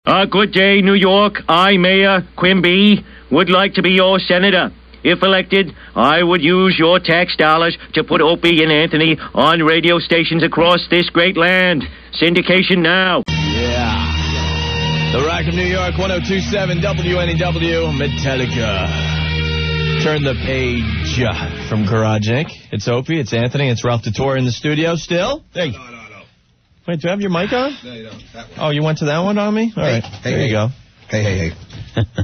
Good day, New York. I, Mayor Quimby, would like to be your senator. If elected, I would use your tax dollars to put Opie and Anthony on radio stations across this great land. Syndication now. Yeah. The Rock of New York, 102.7 WNEW, Metallica. Turn the page from Garage Inc. It's Opie, it's Anthony, it's Ralph DeTore in the studio still. Hey. No. Wait, do you have your mic on? No, you don't. That one. Oh, you went to that one on me? All right. Hey, there you go. Hey.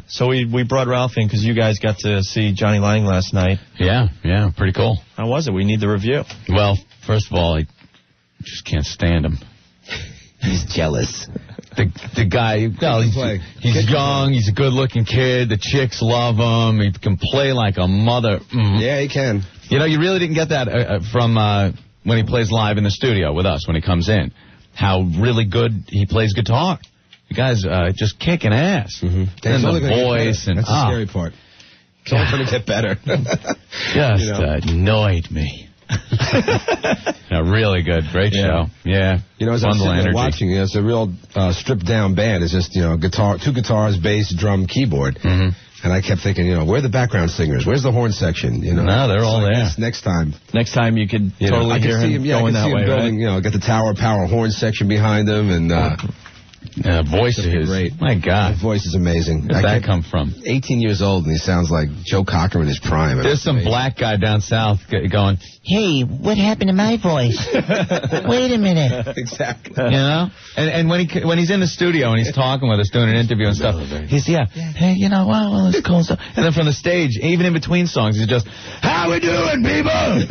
So we brought Ralph in because you guys got to see Johnny Lang last night. Yeah, pretty cool. How was it? We need the review. Well, first of all, I just can't stand him. He's jealous. The guy, well, he's young, he's a good-looking kid, the chicks love him, he can play like a mother. Yeah, he can. You know, you really didn't get that from when he plays live in the studio with us, when he comes in. How really good he plays guitar. The guy's just kicking ass. Mm-hmm. And the voice. And, that's the scary part. It's only going to get better. Just annoyed me. Really good. Great show. Yeah. You know, as I'm sitting there watching, it's a real stripped-down band. It's just, guitar, two guitars, bass, drum, keyboard. Mm-hmm. And I kept thinking, where are the background singers? Where's the horn section? No, they're all there. Next time. Next time you could totally hear him going that way, building, right? Get the Tower Power horn section behind him, and voice is great. My God. His voice is amazing. Where did that come from? 18 years old, and he sounds like Joe Cocker in his prime. There's some black guy down south going, hey, what happened to my voice? Wait a minute. Exactly. And when he's in the studio and he's talking with us, doing an interview and stuff, he's, hey, well, it's cool stuff. And then from the stage, even in between songs, he's just, how we doing, people?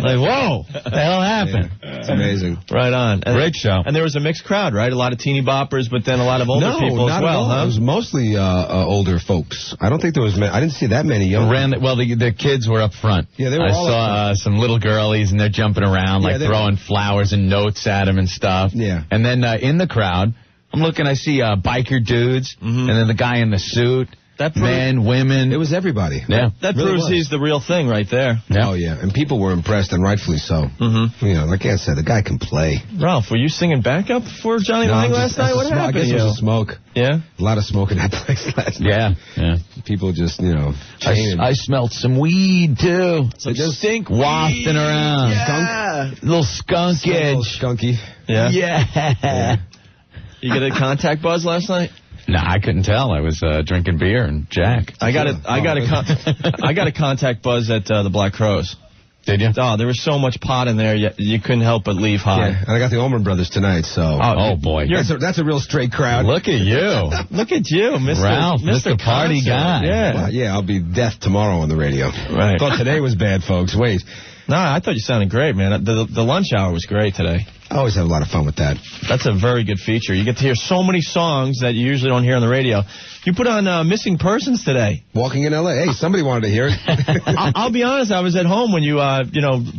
Like, whoa, what the hell happened? Yeah, it's amazing. Right on. Great show. And there was a mixed crowd, right? A lot of teeny boppers, but then a lot of older people as well, huh? It was mostly older folks. I don't think there was I didn't see that many young people. Well, the kids were up front. Yeah, they were all I saw some little girlies, and they're jumping around, throwing flowers and notes at him and stuff. Yeah. And then in the crowd, I'm looking, I see biker dudes, and then the guy in the suit. Men, women. It was everybody. Yeah. That really proves he's the real thing right there. Yeah. Oh, yeah. And people were impressed, and rightfully so. Mm-hmm. Like I said, the guy can play. Ralph, were you singing backup for Johnny Lang last night? What happened? I guess it was a smoke. Yeah? A lot of smoke in that place last night. Yeah. People just, I smelled some weed, too. Some stink wafting around. Yeah. Little skunk edge. A little skunky. Yeah. Yeah. You get a contact buzz last night? No, I couldn't tell. I was drinking beer and Jack. I got a contact buzz at the Black Crows. Did you? Oh, there was so much pot in there, you couldn't help but leave high. Yeah, and I got the Allman Brothers tonight, so... Oh boy. That's a real straight crowd. Look at you. Look at you, Mr. Ralph, Mr. Party Guy. Yeah. Well, yeah, I'll be deaf tomorrow on the radio. Right. Thought today was bad, folks. Wait. No, I thought you sounded great, man. The lunch hour was great today. I always have a lot of fun with that. That's a very good feature. You get to hear so many songs that you usually don't hear on the radio. You put on Missing Persons today. Walking in L.A. Hey, somebody wanted to hear it. I'll be honest. I was at home when you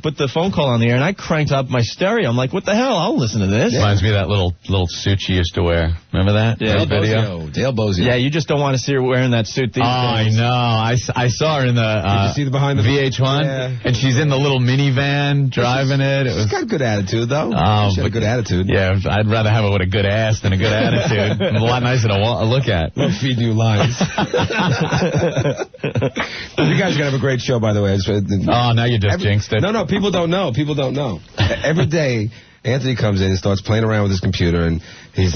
put the phone call on the air, and I cranked up my stereo. I'm like, what the hell? I'll listen to this. Yeah. Reminds me of that little suit she used to wear. Remember that? Yeah. Dale Bozio. Yeah, you just don't want to see her wearing that suit these days. I know. I saw her in the Did you see the behind the VH1, and she's in the little minivan driving it. She's got a good attitude, though. Oh, she had a good attitude. Yeah, I'd rather have it with a good ass than a good attitude. A lot nicer to look at. We'll feed new lines. You guys are going to have a great show, by the way. Oh, now you just jinxed it. No, people don't know. People don't know. Every day, Anthony comes in and starts playing around with his computer, and he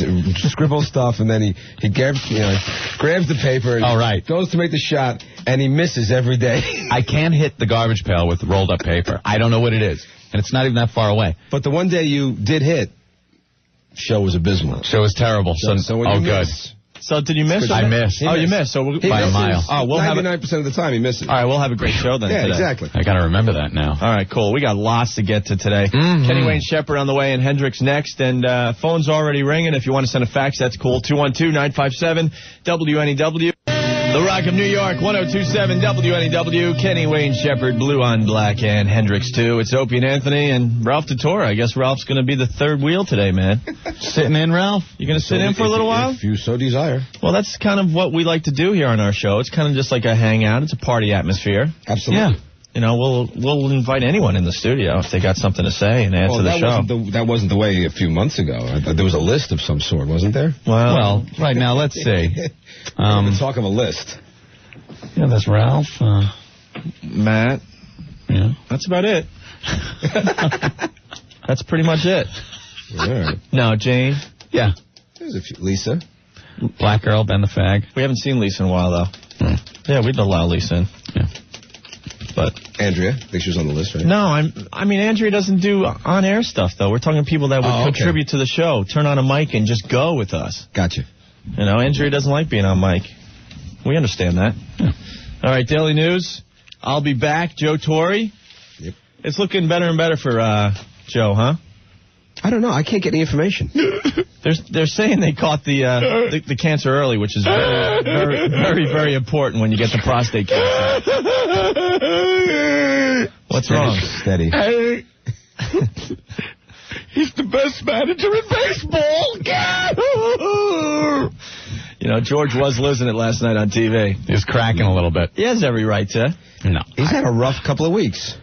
scribbles stuff, and then he grabs the paper and goes to make the shot, and he misses every day. I can't hit the garbage pail with rolled up paper. I don't know what it is, and it's not even that far away. But the one day you did hit, show was abysmal. Show was terrible. So when you good. miss, So did you miss? I missed. Oh, you missed. So by a mile. Oh, we'll 99% of the time he misses. All right, we'll have a great show then today. Exactly. I got to remember that now. All right, cool. We got lots to get to today. Kenny Wayne Shepherd on the way and Hendrix next. And phone's already ringing. If you want to send a fax, that's cool. 212-957-WNEW. The Rock of New York, 102.7 WNEW. Kenny Wayne Shepherd, Blue on Black, and Hendrix, too. It's Opie and Anthony and Ralph DeTore. I guess Ralph's going to be the third wheel today, man. Sitting in, Ralph? You going to sit in for a little while? If you so desire. Well, that's kind of what we like to do here on our show. It's kind of just like a hangout. It's a party atmosphere. Absolutely. Yeah. we'll invite anyone in the studio if they got something to say and answer the show. That wasn't the way a few months ago. There was a list of some sort, wasn't there? Well, right now, let's see. Talk of a list. Yeah, that's Ralph. Matt. Yeah. That's about it. That's pretty much it. Yeah. No, Jane. Yeah. There's a few. Lisa. Black Girl, Ben the Fag. We haven't seen Lisa in a while, though. Yeah, we'd allow Lisa in. Yeah. But Andrea, I think she was on the list, right? No, I mean, Andrea doesn't do on-air stuff, though. We're talking people that would contribute to the show, turn on a mic, and just go with us. Gotcha. Andrea doesn't like being on mic. We understand that. Yeah. All right, Daily News. I'll be back. Joe Torre. Yep. It's looking better and better for Joe, huh? I don't know. I can't get any information. They're saying they caught the cancer early, which is very, very, very, very important when you get the prostate cancer. What's wrong? Steady. Hey. He's the best manager in baseball. George was losing it last night on TV. He was cracking a little bit. He has every right to. No. He's had a rough couple of weeks.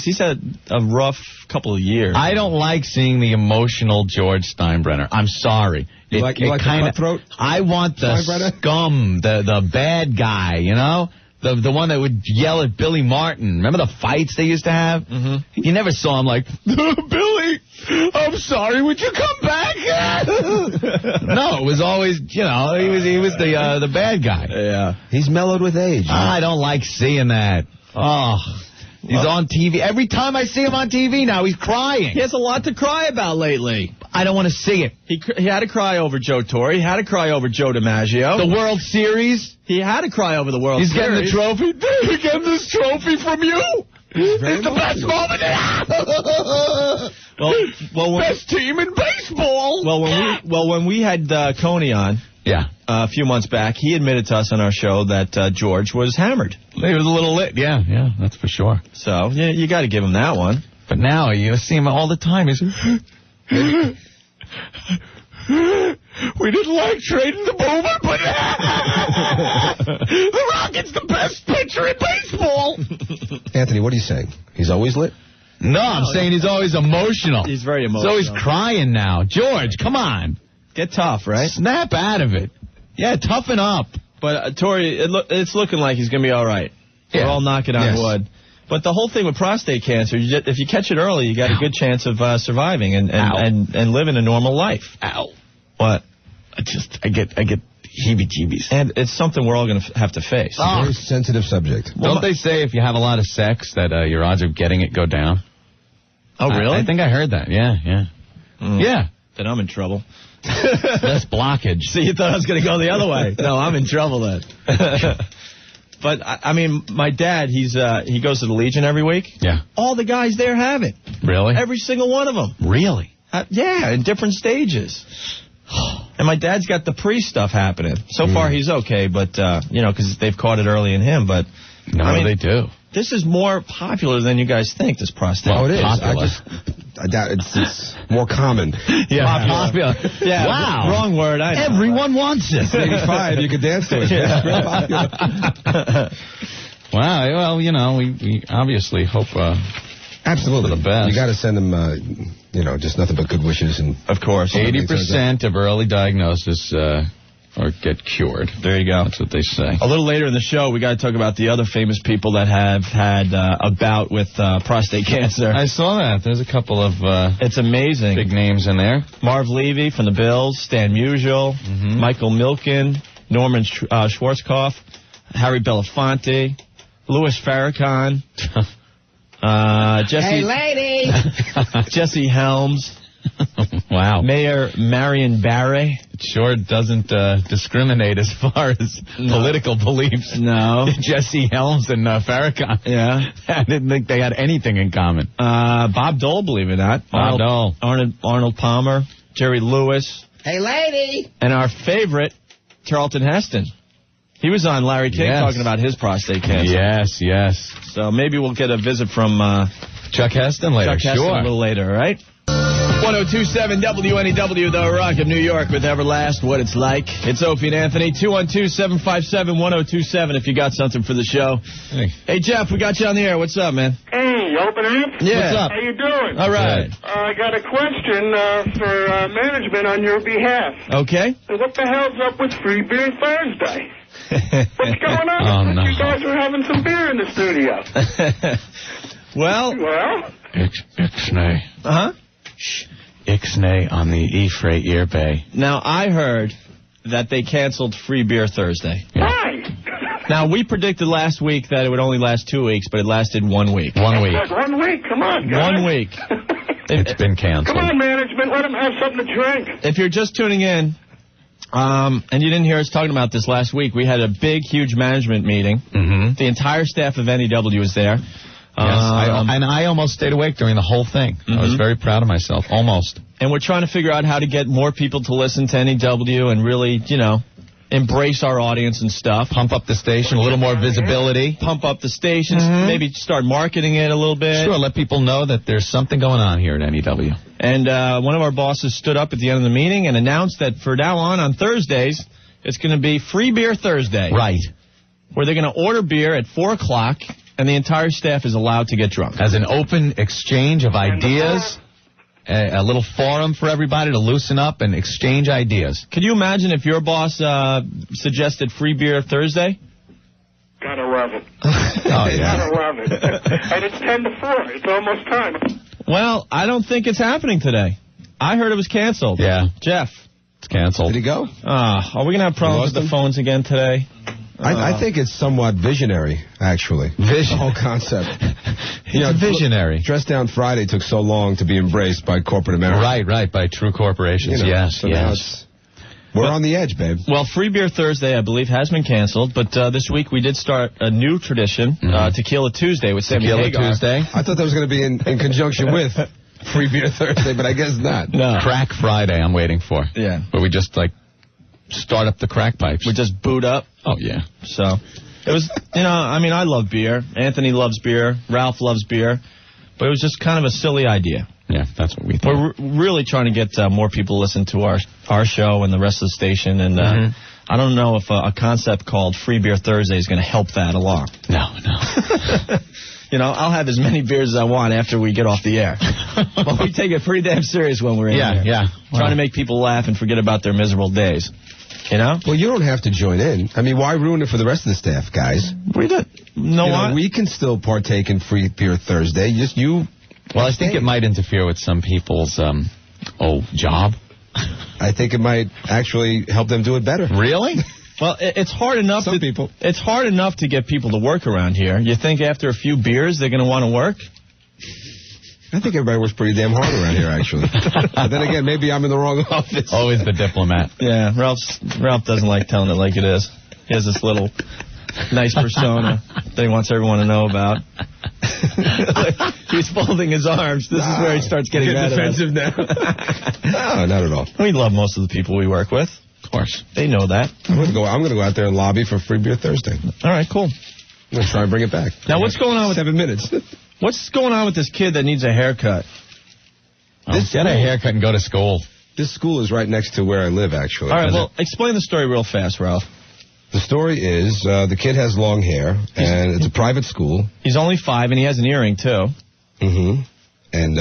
He's had a rough couple of years. I don't like seeing the emotional George Steinbrenner. I'm sorry. You like the cutthroat? I want the scum, the bad guy, The one that would yell at Billy Martin. Remember the fights they used to have? Mm-hmm. You never saw him like, Billy, I'm sorry, would you come back? No, it was always, he was the bad guy. Yeah. He's mellowed with age. I don't like seeing that. Oh, he's on TV. Every time I see him on TV now, he's crying. He has a lot to cry about lately. I don't want to see it. He had to cry over Joe Torre. He had to cry over Joe DiMaggio. The World Series. He had to cry over the World Series. He's getting the trophy. He's getting this trophy from you. It's the best moment. Best team in baseball. When we had Coney on, a few months back, he admitted to us on our show that George was hammered. He was a little lit. Yeah, that's for sure. So you got to give him that one. But now you see him all the time. He's. We didn't like trading the Boomer, but the Rocket's the best pitcher in baseball. Anthony, what are you saying? He's always lit? No, I'm saying he's always emotional. He's very emotional. He's always crying now. George, come on. Get tough, right? Snap out of it. Yeah, toughen up. But, Torre, it's looking like he's going to be all right. Yeah. We're all knocking on wood. But the whole thing with prostate cancer, if you catch it early, you got a good chance of surviving and living a normal life. Ow. What? I get heebie-jeebies. And it's something we're all going to have to face. Oh. Very sensitive subject. Don't they say if you have a lot of sex that your odds of getting it go down? Oh, really? I think I heard that. Yeah. Yeah. Then I'm in trouble. That's blockage. See, you thought I was going to go the other way. No, I'm in trouble then. But, I mean, my dad, he goes to the Legion every week. Yeah. All the guys there have it. Really? Every single one of them. Really? Yeah, in different stages. And my dad's got the pre-stuff happening. So far, he's okay, but, because they've caught it early in him, but... No, they do. This is more popular than you guys think, this prostate. Oh, it is. Popular. I doubt it's more common. Yeah, popular. Yeah, wow. Wrong word. I know. Everyone wants it. 85, you could dance to it. Yeah. It's real popular. Wow, well, we obviously hope absolutely for the best. You got to send them, just nothing but good wishes. And of course, 80% of early diagnosis or get cured. There you go. That's what they say. A little later in the show, we got to talk about the other famous people that have had a bout with prostate cancer. I saw that. There's a couple of it's amazing big names in there. Marv Levy from the Bills, Stan Musial, Michael Milken, Norman Schwarzkopf, Harry Belafonte, Louis Farrakhan, Jesse. Hey, lady! Jesse Helms. Wow. Mayor Marion Barry. It sure doesn't discriminate as far as political beliefs. No. Jesse Helms and Farrakhan. Yeah. I didn't think they had anything in common. Bob Dole, believe it or not. Bob Dole. Arnold Palmer. Jerry Lewis. Hey, lady! And our favorite, Charlton Heston. He was on Larry King talking about his prostate cancer. Yes. So maybe we'll get a visit from Chuck Heston later. Chuck Heston a little later, all right? 1027 WNEW, The Rock of New York with Everlast, What It's Like. It's Opie and Anthony, 212-757-1027 if you got something for the show. Hey, Jeff, we got you on the air. What's up, man? Hey, open up? Yeah. What's up? How you doing? All right. I got a question for management on your behalf. Okay. What the hell's up with Free Beer Thursday? What's going on? Oh, no. You guys were having some beer in the studio. Well? Ixnay. Uh-huh. Ixnay on the E-Freight Ear Bay. Now, I heard that they canceled Free Beer Thursday. Why? Now, we predicted last week that it would only last 2 weeks, but it lasted 1 week. 1 week. 1 week? Come on, guys. 1 week. It's been canceled. Come on, management. Let them have something to drink. If you're just tuning in, and you didn't hear us talking about this last week, we had a big, huge management meeting. Mm-hmm. The entire staff of NEW was there. Yes, I almost stayed awake during the whole thing. I was very proud of myself, almost. And we're trying to figure out how to get more people to listen to NEW and really, embrace our audience and stuff. Pump up the station, a little more visibility. Pump up the stations, maybe start marketing it a little bit. Sure, let people know that there's something going on here at NEW. And one of our bosses stood up at the end of the meeting and announced that for now on Thursdays, it's going to be Free Beer Thursday. Right. Where they're going to order beer at 4 o'clock, and the entire staff is allowed to get drunk. As an open exchange of ideas, a little forum for everybody to loosen up and exchange ideas. Could you imagine if your boss suggested Free Beer Thursday? Gotta love it. Oh, yeah. Gotta love it. And it's 10 to 4. It's almost time. Well, I don't think it's happening today. I heard it was canceled. Yeah. Jeff. It's canceled. Did he go? Are we going to have problems with the phones again today? I think it's somewhat visionary, actually. The whole concept. It's visionary. Dress Down Friday took so long to be embraced by corporate America. Right, by true corporations. Yes. We're on the edge, babe. Well, Free Beer Thursday, I believe, has been canceled, but this week we did start a new tradition, Tequila Tuesday with Sammy Hagar. Tequila Tuesday. I thought that was going to be in conjunction with Free Beer Thursday, but I guess not. No. Crack Friday I'm waiting for. Yeah. Where we just, start up the crack pipes. We just boot up. Oh, yeah. So, it was, I love beer. Anthony loves beer. Ralph loves beer. But it was just kind of a silly idea. Yeah, that's what we thought. We're really trying to get more people to listen to our show and the rest of the station. And I don't know if a concept called Free Beer Thursday is going to help that along. No. I'll have as many beers as I want after we get off the air. But we take it pretty damn serious when we're in here. Yeah. Trying to make people laugh and forget about their miserable days. Well, you don't have to join in. I mean, why ruin it for the rest of the staff, guys? We don't. What? We can still partake in Free Beer Thursday. Just you. Well, I think it might interfere with some people's, job. I think it might actually help them do it better. Really? Well, it's hard enough. Some people. It's hard enough to get people to work around here. You think after a few beers they're going to want to work? I think everybody works pretty damn hard around here, actually. But then again, maybe I'm in the wrong office. Always the diplomat. Yeah, Ralph doesn't like telling it like it is. He has this little nice persona that he wants everyone to know about. He's folding his arms. This is where he starts getting defensive now. No, not at all. We love most of the people we work with. Of course. They know that. I'm going to go out there and lobby for Free Beer Thursday. All right, cool. I'm going to try and bring it back. Now, what's going on with 7 minutes? What's going on with this kid that needs a haircut? Get a haircut and go to school. This school is right next to where I live, actually. All right, well, explain the story real fast, Ralph. The story is the kid has long hair, and it's a private school. He's only 5, and he has an earring, too. Mm-hmm. And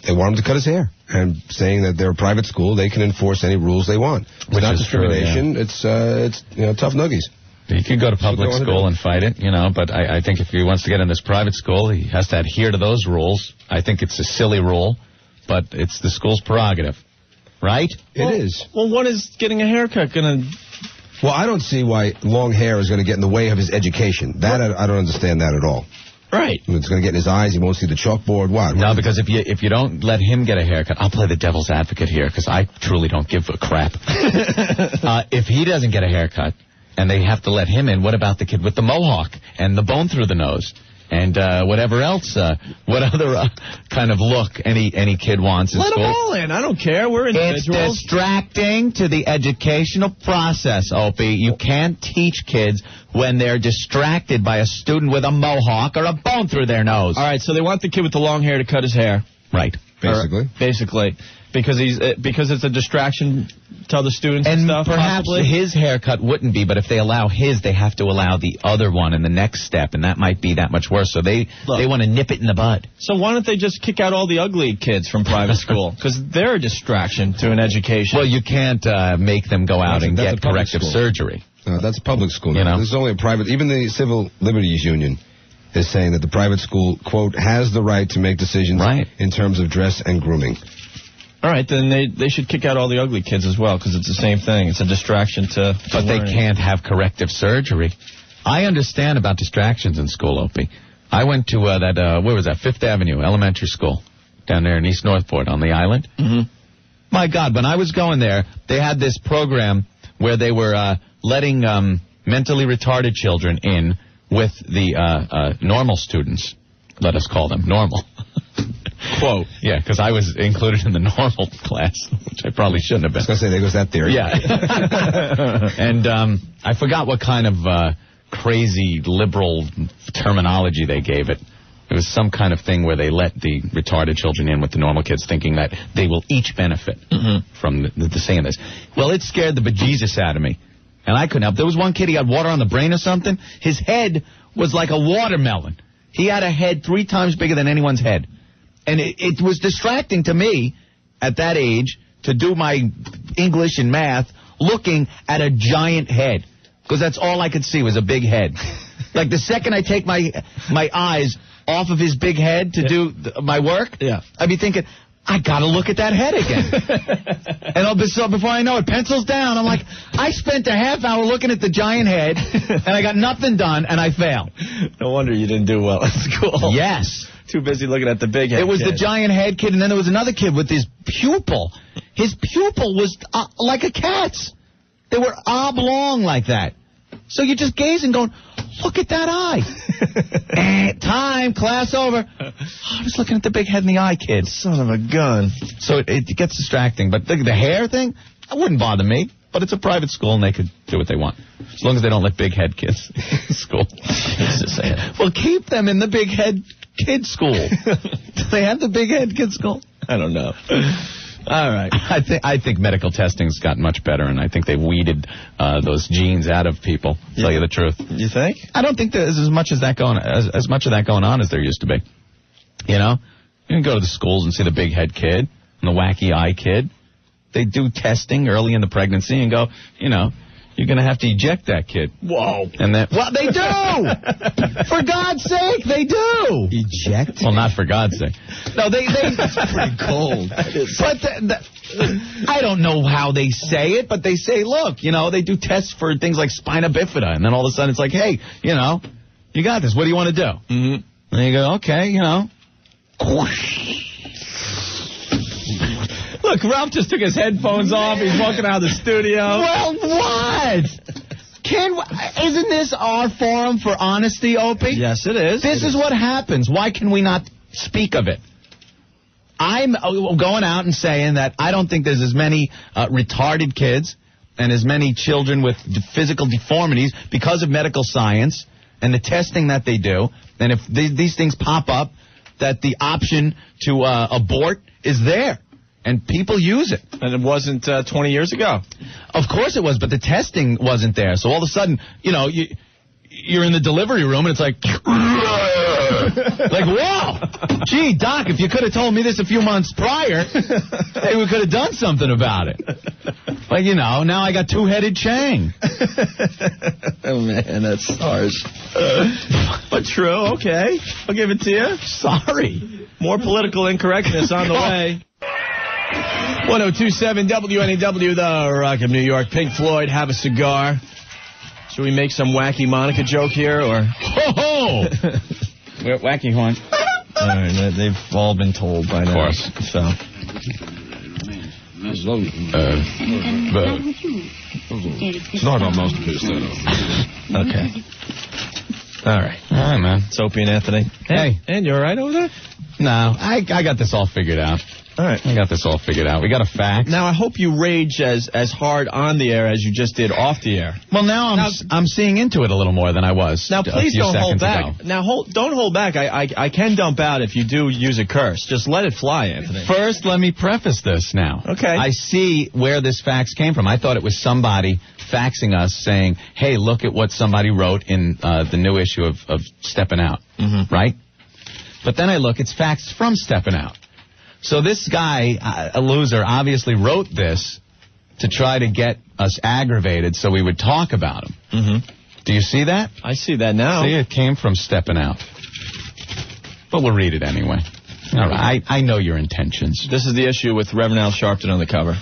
they want him to cut his hair. And saying that they're a private school, they can enforce any rules they want. It's not discrimination. True, yeah. It's tough noogies. He could go to public school and fight it, but I think if he wants to get in this private school, he has to adhere to those rules. I think it's a silly rule, but it's the school's prerogative, right? It is. Well, what is getting a haircut going to... Well, I don't see why long hair is going to get in the way of his education. That I don't understand that at all. Right. It's going to get in his eyes. He won't see the chalkboard. What? No, because if you don't let him get a haircut, I'll play the devil's advocate here because I truly don't give a crap. If he doesn't get a haircut and they have to let him in, what about the kid with the mohawk and the bone through the nose? And whatever else, what other kind of look any kid wants in school. Let them all in. I don't care. We're individuals. It's distracting to the educational process, Opie. You can't teach kids when they're distracted by a student with a mohawk or a bone through their nose. All right, so they want the kid with the long hair to cut his hair. Right. Basically. Because it's a distraction to other students and stuff. Perhaps his haircut wouldn't be, but if they allow his, they have to allow the other one in the next step, and that might be that much worse. So they want to nip it in the bud. So why don't they just kick out all the ugly kids from private school? Because they're a distraction to an education. Well, you can't make them go out and get corrective surgery. That's a public school. You know? This is only a private. Even the Civil Liberties Union is saying that the private school, quote, has the right to make decisions in terms of dress and grooming. All right, then they should kick out all the ugly kids as well, because it's the same thing. It's a distraction to But learning. they can't have corrective surgery. I understand about distractions in school, Opie. I went to where was that, 5th Avenue Elementary School down there in East Northport on the island. Mm-hmm. My God, when I was going there, they had this program where they were letting mentally retarded children in with the normal students. Let us call them normal. Quote. Yeah, because I was included in the normal class, which I probably shouldn't have been. I was going to say, there goes that theory. Yeah. And I forgot what kind of crazy liberal terminology they gave it. It was some kind of thing where they let the retarded children in with the normal kids, thinking that they will each benefit from the saying this. Well, it scared the bejesus out of me. And I couldn't help. There was one kid, he had water on the brain or something. His head was like a watermelon. He had a head 3 times bigger than anyone's head. And it was distracting to me at that age to do my English and math looking at a giant head. Because that's all I could see was a big head. Like the second I take my eyes off of his big head to do my work, I'd be thinking, I got to look at that head again. And before I know it, pencils down. I'm like, I spent a half hour looking at the giant head, and I got nothing done, and I failed. No wonder you didn't do well at school. Yes. Too busy looking at the big head. It was the giant head kid, and then there was another kid with his pupil. His pupil was like a cat's. They were oblong like that. So you're just gazing, going, look at that eye. Time, class over. I was looking at the big head in the eye, kid. Son of a gun. So it gets distracting. But the hair thing, that wouldn't bother me. But it's a private school, and they could do what they want. As long as they don't let big head kids in school. Well, keep them in the big head kids school. Do they have the big head kids school? I don't know. All right. I think medical testing's gotten much better, and I think they've weeded those genes out of people. To tell you the truth. You think? I don't think there's as much of that going on as there used to be. You know, you can go to the schools and see the big head kid and the wacky eye kid. They do testing early in the pregnancy and go, you know, you're going to have to eject that kid. Whoa. And then, well, they do! For God's sake, they do! Eject? Well, not for God's sake. No, That's pretty cold. But I don't know how they say it, but they say, look, you know, they do tests for things like spina bifida, and then all of a sudden it's like, hey, you know, you got this. What do you want to do? Mm-hmm. And you go, okay, you know. Look, Ralph just took his headphones off. He's walking out of the studio. Well, what? Isn't this our forum for honesty, Opie? Yes, it is. This is what happens. Why can we not speak of it? I'm going out and saying that I don't think there's as many retarded kids and as many children with physical deformities because of medical science and the testing that they do. And if these things pop up, that the option to abort is there. And people use it. And it wasn't 20 years ago. Of course it was, but the testing wasn't there. So all of a sudden, you know, you're in the delivery room, and it's like, like, whoa! Gee, Doc, if you could have told me this a few months prior, hey, we could have done something about it. Like, you know, now I got two-headed Chang. Oh, man, that's harsh. But true, okay. I'll give it to you. Sorry. More political incorrectness on the way. 1027 WNEW, the Rock of New York. Pink Floyd, Have a Cigar. Should we make some wacky Monica joke here, or? Ho-ho! Wacky horn. All right, they've all been told by now. Of course. So. It's not our masterpiece, though. Okay. All right. All right, man. It's Opie and Anthony. Hey. And you all right over there? No, I got this all figured out. All right. I got this all figured out. We got a fax. Now, I hope you rage as hard on the air as you just did off the air. Well, now I'm seeing into it a little more than I was. Now, please don't hold back. Ago. Now, don't hold back. I can dump out if you do use a curse. Just let it fly, Anthony. First, let me preface this now. Okay. I see where this fax came from. I thought it was somebody faxing us saying, hey, look at what somebody wrote in the new issue of Steppin' Out, right? But then I look, it's faxed from Steppin' Out. So this guy, a loser, obviously wrote this to try to get us aggravated so we would talk about him. Do you see that? I see that now. See, it came from Steppin' Out. But we'll read it anyway. All right. I know your intentions. This is the issue with Reverend Al Sharpton on the cover.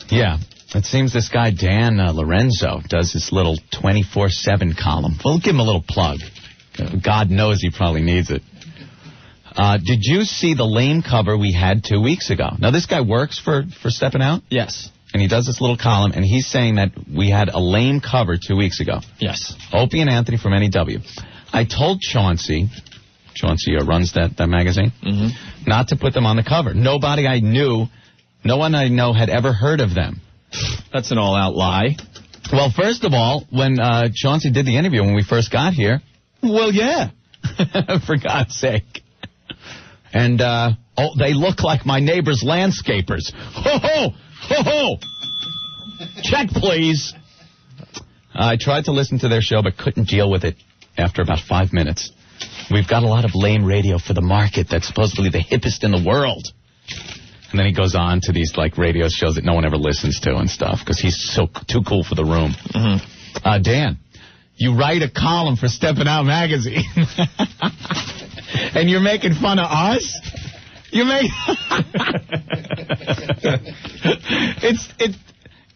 Yeah. It seems this guy, Dan Lorenzo, does this little 24/7 column. We'll give him a little plug. God knows he probably needs it. Did you see the lame cover we had 2 weeks ago? Now, this guy works for Steppin' Out? Yes. And he does this little column, and he's saying that we had a lame cover 2 weeks ago. Yes. Opie and Anthony from NEW. I told Chauncey runs that magazine, not to put them on the cover. No one I know had ever heard of them. That's an all-out lie. Well, first of all, when Chauncey did the interview when we first got here, well, yeah, for God's sake. And, they look like my neighbor's landscapers. Ho, ho, ho, ho. Check, please. I tried to listen to their show, but couldn't deal with it after about 5 minutes. We've got a lot of lame radio for the market that's supposedly the hippest in the world. And then he goes on to these, radio shows that no one ever listens to and stuff, because he's too cool for the room. Dan, you write a column for Steppin' Out magazine. And you're making fun of us?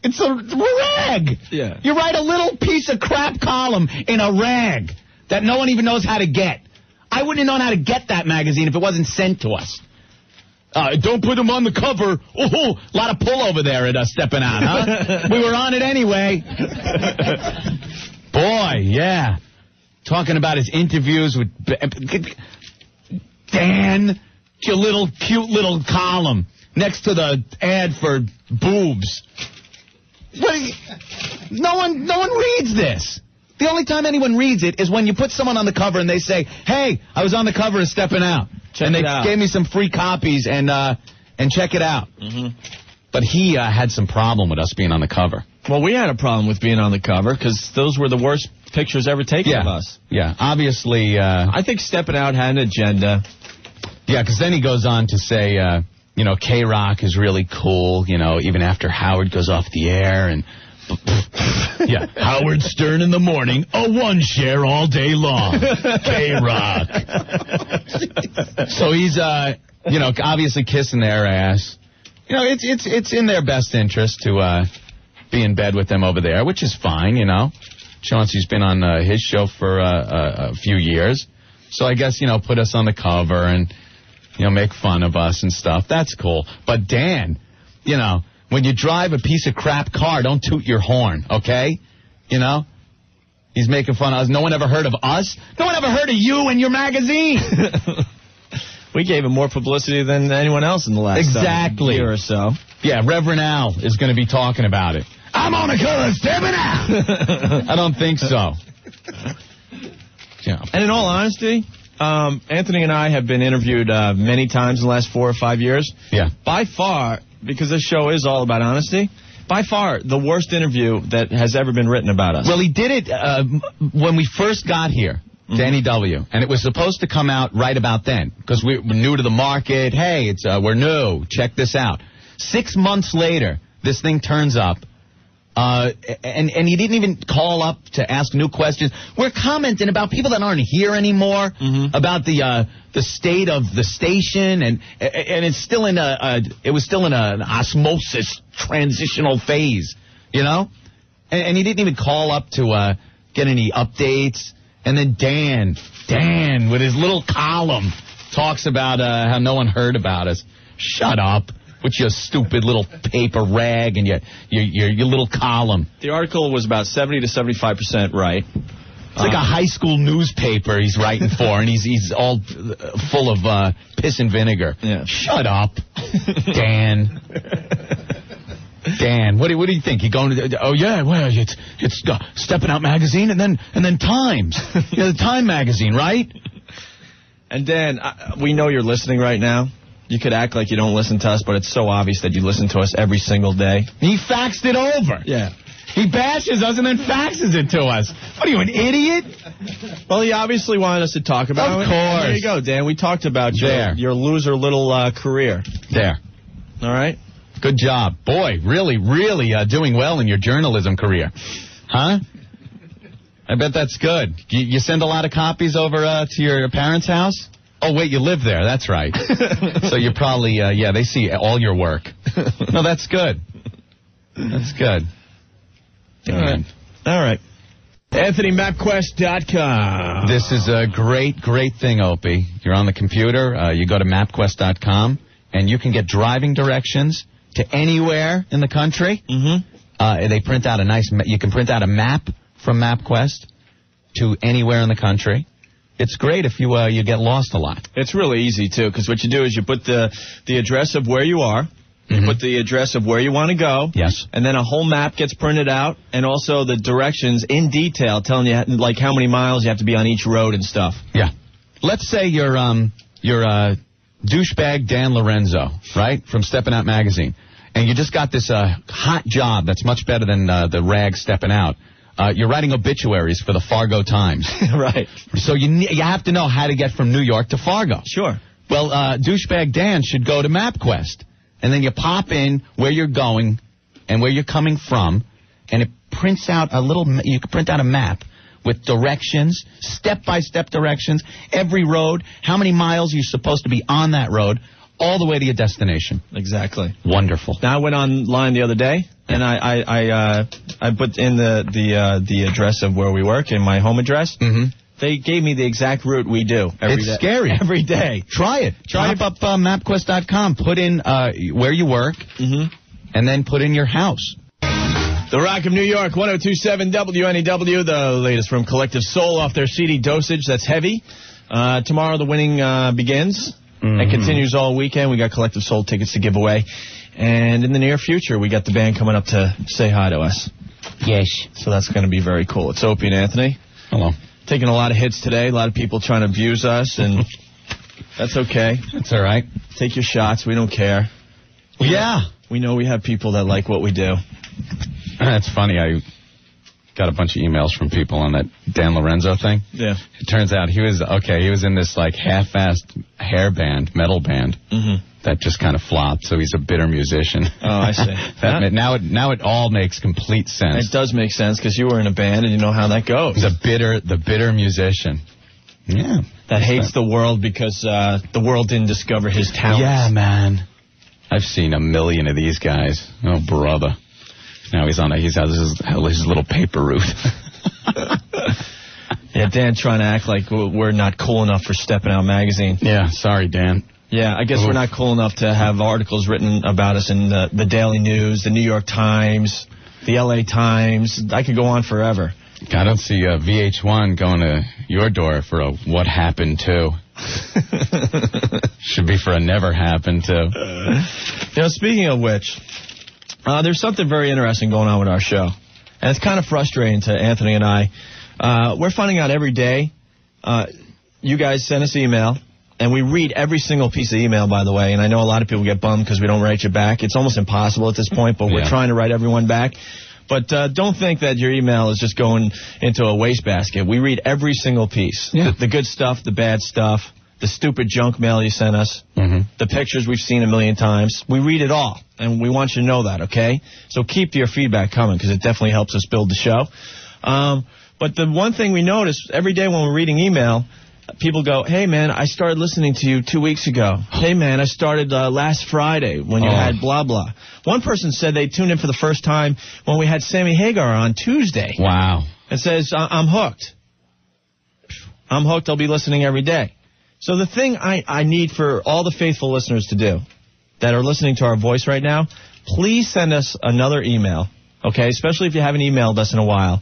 It's a rag. Yeah. You write a little piece of crap column in a rag that no one even knows how to get. I wouldn't have known how to get that magazine if it wasn't sent to us. Don't put them on the cover. Oh, a lot of pull over there at Steppin' Out, huh? We were on it anyway. Boy, yeah. Talking about his interviews with Dan, your cute little column next to the ad for boobs. No one reads this. The only time anyone reads it is when you put someone on the cover and they say, hey, I was on the cover of Steppin' Out. And they gave me some free copies and check it out. But he had some problem with us being on the cover. Well, we had a problem with being on the cover because those were the worst pictures ever taken of us. Yeah, obviously. I think Steppin' Out had an agenda. Yeah, because then he goes on to say, K-Rock is really cool, even after Howard goes off the air. And, yeah, Howard Stern in the morning, a one share all day long. K-Rock. So he's, obviously kissing their ass. It's in their best interest to be in bed with them over there, which is fine, Chauncey's been on his show for a few years. So I guess, put us on the cover and, make fun of us and stuff. That's cool. But Dan, when you drive a piece of crap car, don't toot your horn, okay? He's making fun of us. No one ever heard of us. No one ever heard of you and your magazine. We gave him more publicity than anyone else in the last year or so. Yeah, Reverend Al is going to be talking about it. I'm on the cover of Steppin' Out. I don't think so. Yeah. And in all honesty, Anthony and I have been interviewed many times in the last 4 or 5 years. Yeah. By far, because this show is all about honesty, by far the worst interview that has ever been written about us. Well, he did it when we first got here. NEW, and it was supposed to come out right about then because we're new to the market. Hey, we're new. Check this out. 6 months later, this thing turns up, and he didn't even call up to ask new questions. We're commenting about people that aren't here anymore, about the state of the station, and it's still in it was still in an osmosis transitional phase, and he didn't even call up to get any updates. And then Dan, with his little column, talks about how no one heard about us. Shut up with your stupid little paper rag and your little column. The article was about 70 to 75% right. It's like a high school newspaper he's writing for, and he's all full of piss and vinegar. Yeah. Shut up, Dan. Dan, what do you think? You going to? Oh yeah, well it's Steppin' Out magazine, and then Times, the Time magazine, right? And Dan, we know you're listening right now. You could act like you don't listen to us, but it's so obvious that you listen to us every single day. He faxed it over. Yeah. He bashes us and then faxes it to us. What are you, an idiot? Well, he obviously wanted us to talk about it. Of course. There you go, Dan. We talked about your loser little career. There. All right? Good job. Boy, really doing well in your journalism career. Huh? I bet that's good. You send a lot of copies over to your parents' house? Oh, wait, you live there. That's right. So you're probably, they see all your work. No, that's good. That's good. All right. AnthonyMapQuest.com. This is a great thing, Opie. You're on the computer. You go to MapQuest.com, and you can get driving directions to anywhere in the country. Mm-hmm. They print out you can print out a map from MapQuest to anywhere in the country. It's great if you get lost a lot. It's really easy, too, because what you do is you put the address of where you are. You put the address of where you want to go. Yes. And then a whole map gets printed out, and also the directions in detail telling you, like, how many miles you have to be on each road and stuff. Yeah. Let's say you're douchebag Dan Lorenzo, right, from Steppin' Out magazine, and you just got this hot job that's much better than the rag Steppin' Out. You're writing obituaries for the Fargo Times. Right. So you have to know how to get from New York to Fargo. Sure. Well, douchebag Dan should go to MapQuest. And then you pop in where you're going and where you're coming from, and it prints out you can print out a map with directions, step-by-step directions, every road, how many miles you're supposed to be on that road, all the way to your destination. Exactly. Wonderful. Now, I went online the other day, and I put in the address of where we work in my home address. Mm-hmm. They gave me the exact route we do every day. It's scary. Every day. Try it. Pop up MapQuest.com. Put in where you work, and then put in your house. The Rock of New York, 102.7 WNEW, the latest from Collective Soul off their CD Dosage. That's heavy. Tomorrow the winning begins and continues all weekend. We got Collective Soul tickets to give away. And in the near future, we got the band coming up to say hi to us. Yes. So that's going to be very cool. It's Opie and Anthony. Hello. Taking a lot of hits today. A lot of people trying to abuse us, and that's okay. That's all right. Take your shots. We don't care. We know we have people that like what we do. That's funny. I got a bunch of emails from people on that Dan Lorenzo thing. Yeah. It turns out he was in this like half-assed metal band. Mm-hmm. That just kind of flopped, so he's a bitter musician. Oh, I see. Now it all makes complete sense. It does make sense, because you were in a band and you know how that goes. The bitter musician. Yeah. That hates the world because the world didn't discover his talent. Yeah, man. I've seen a million of these guys. Oh, brother. Now he has his little paper route. Yeah, Dan trying to act like we're not cool enough for Steppin' Out magazine. Yeah, sorry, Dan. Yeah, I guess we're not cool enough to have articles written about us in the Daily News, the New York Times, the L.A. Times. I could go on forever. I don't see VH1 going to your door for a what happened to. Should be for a never happened to. Speaking of which, there's something very interesting going on with our show. And it's kind of frustrating to Anthony and I. We're finding out every day. You guys send us email. And we read every single piece of email, by the way. And I know a lot of people get bummed because we don't write you back. It's almost impossible at this point, but we're trying to write everyone back. But don't think that your email is just going into a wastebasket. We read every single piece. Yeah. The good stuff, the bad stuff, the stupid junk mail you sent us, the pictures we've seen a million times. We read it all, and we want you to know that, okay? So keep your feedback coming, because it definitely helps us build the show. But the one thing we notice every day when we're reading email, people go, hey, man, I started listening to you 2 weeks ago. Hey, man, I started last Friday when you had blah, blah. One person said they tuned in for the first time when we had Sammy Hagar on Tuesday. Wow. It says, I'm hooked. I'm hooked. I'll be listening every day. So the thing I need for all the faithful listeners to do that are listening to our voice right now, please send us another email, okay, especially if you haven't emailed us in a while.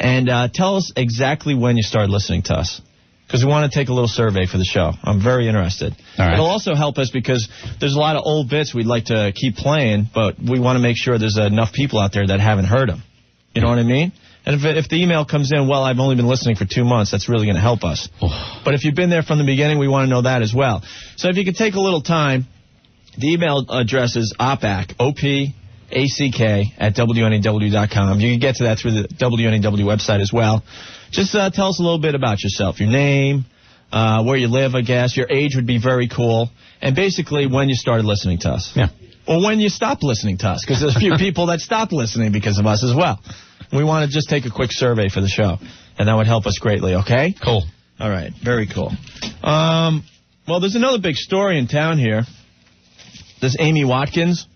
And tell us exactly when you started listening to us, because we want to take a little survey for the show. I'm very interested. All right. It'll also help us because there's a lot of old bits we'd like to keep playing, but we want to make sure there's enough people out there that haven't heard them. You know what I mean? And if the email comes in, well, I've only been listening for 2 months, that's really going to help us. But if you've been there from the beginning, we want to know that as well. So if you could take a little time, the email address is opac, O-P-A-C-K, at WNEW.com. You can get to that through the WNEW website as well. Just tell us a little bit about yourself, your name, where you live, I guess. Your age would be very cool. And basically when you started listening to us. Yeah. Or when you stopped listening to us, because there's a few people that stopped listening because of us as well. We want to just take a quick survey for the show, and that would help us greatly, okay? Cool. All right, very cool. Well, there's another big story in town here. This Amy Watkins.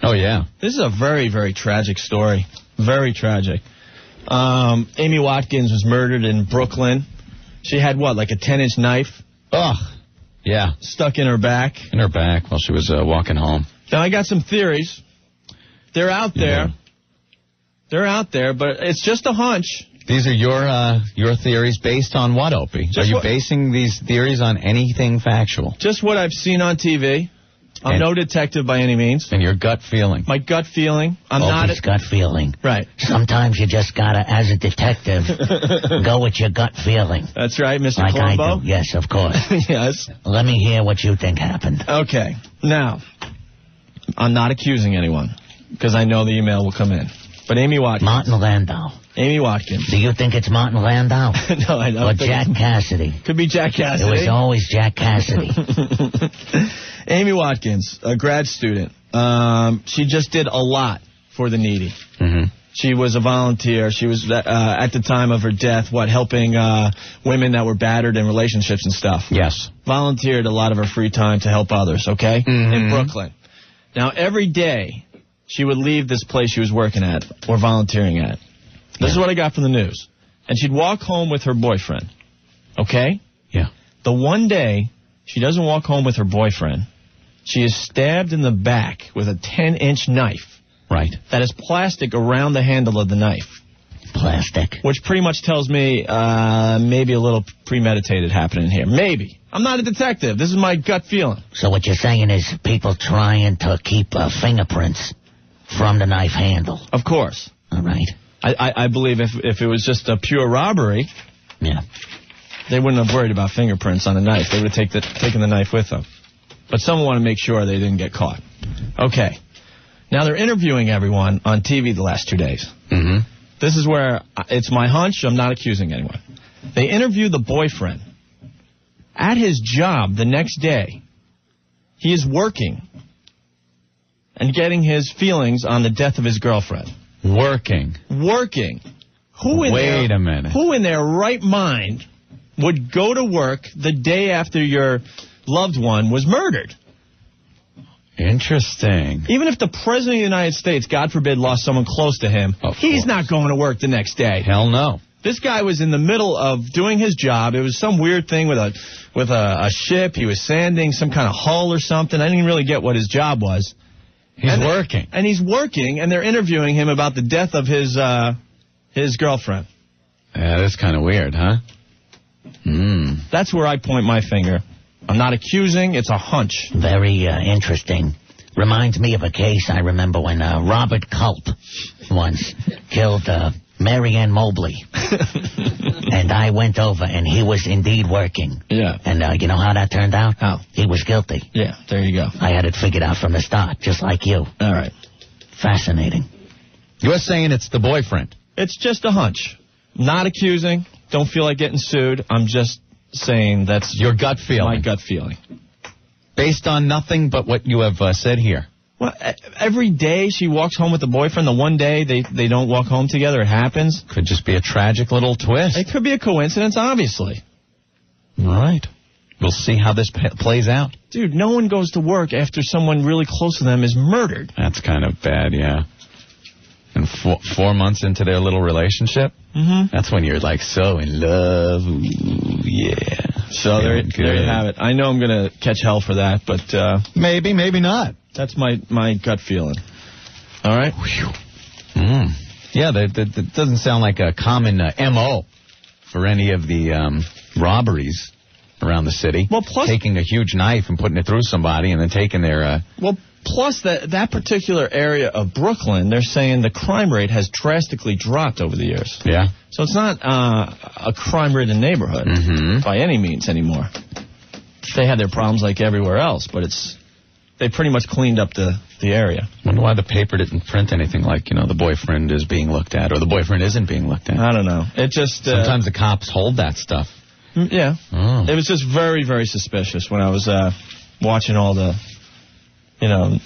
Oh, yeah. This is a very, very tragic story. Very tragic. Amy Watkins was murdered in Brooklyn. She had, what, like a 10-inch knife? Ugh. Yeah. Stuck in her back. In her back while she was walking home. Now, I got some theories. They're out there. Yeah. They're out there, but it's just a hunch. These are your theories based on what, Opie? Are you basing these theories on anything factual? Just what I've seen on TV. I'm no detective by any means. And your gut feeling. My gut feeling. I'm Opie's gut feeling. Right. Sometimes you just gotta, as a detective, go with your gut feeling. That's right, Mr. Like Colombo. I do. Yes, of course. Yes. Let me hear what you think happened. Okay. Now, I'm not accusing anyone, because I know the email will come in. But Amy Watkins. Martin Landau. Amy Watkins. Do you think it's Martin Landau? No, I don't. Or Jack Cassidy? Could be Jack Cassidy. It was always Jack Cassidy. Amy Watkins, a grad student. She just did a lot for the needy. Mm-hmm. She was a volunteer. She was, at the time of her death, helping women that were battered in relationships and stuff. Yes. Volunteered a lot of her free time to help others, okay? Mm-hmm. In Brooklyn. Now, every day, she would leave this place she was working at or volunteering at. This is what I got from the news. And she'd walk home with her boyfriend, okay? Yeah. The one day she doesn't walk home with her boyfriend, she is stabbed in the back with a 10-inch knife. Right. That is plastic around the handle of the knife. Plastic. Which pretty much tells me maybe a little premeditated happening here. Maybe. I'm not a detective. This is my gut feeling. So what you're saying is people trying to keep fingerprints from the knife handle. Of course. All right. I believe if it was just a pure robbery, yeah, they wouldn't have worried about fingerprints on a knife. They would have taken the knife with them. But someone wanted to make sure they didn't get caught. Okay. Now they're interviewing everyone on TV the last 2 days. Mm-hmm. This is where it's my hunch. I'm not accusing anyone. They interview the boyfriend. At his job the next day, he is working and getting his feelings on the death of his girlfriend. Working. Wait a minute. Who in their right mind would go to work the day after your loved one was murdered? Interesting. Even if the President of the United States, God forbid, lost someone close to him, he's not going to work the next day. Hell no. This guy was in the middle of doing his job. It was some weird thing with a ship. He was sanding some kind of hull or something. I didn't really get what his job was. He's working. And he's working, and they're interviewing him about the death of his girlfriend. Yeah, that's kind of weird, huh? That's where I point my finger. I'm not accusing. It's a hunch. Very interesting. Reminds me of a case I remember when Robert Culp once killed Mary Ann Mobley. And I went over, and he was indeed working. Yeah. And you know how that turned out? How? He was guilty. Yeah, there you go. I had it figured out from the start, just like you. All right. Fascinating. You're saying it's the boyfriend. It's just a hunch. Not accusing. Don't feel like getting sued. I'm just saying that's your gut feeling. My gut feeling. Based on nothing but what you have said here. Well, every day she walks home with the boyfriend. The one day they don't walk home together, it happens. Could just be a tragic little twist. It could be a coincidence, obviously. All right. We'll see how this plays out. Dude, no one goes to work after someone really close to them is murdered. That's kind of bad, yeah. And 4 months into their little relationship, that's when you're like so in love. Ooh, yeah. So there you have it. I know I'm going to catch hell for that, but maybe not. That's my gut feeling. All right? Yeah, that doesn't sound like a common M.O. for any of the robberies around the city. Well, plus taking a huge knife and putting it through somebody and then taking their... Well, plus that particular area of Brooklyn, they're saying the crime rate has drastically dropped over the years. Yeah. So it's not a crime-ridden neighborhood by any means anymore. They had their problems like everywhere else, but they pretty much cleaned up the area. I wonder why the paper didn't print anything like, the boyfriend is being looked at or the boyfriend isn't being looked at. I don't know. It just... Sometimes the cops hold that stuff. Yeah. Oh. It was just very, very suspicious when I was watching all the,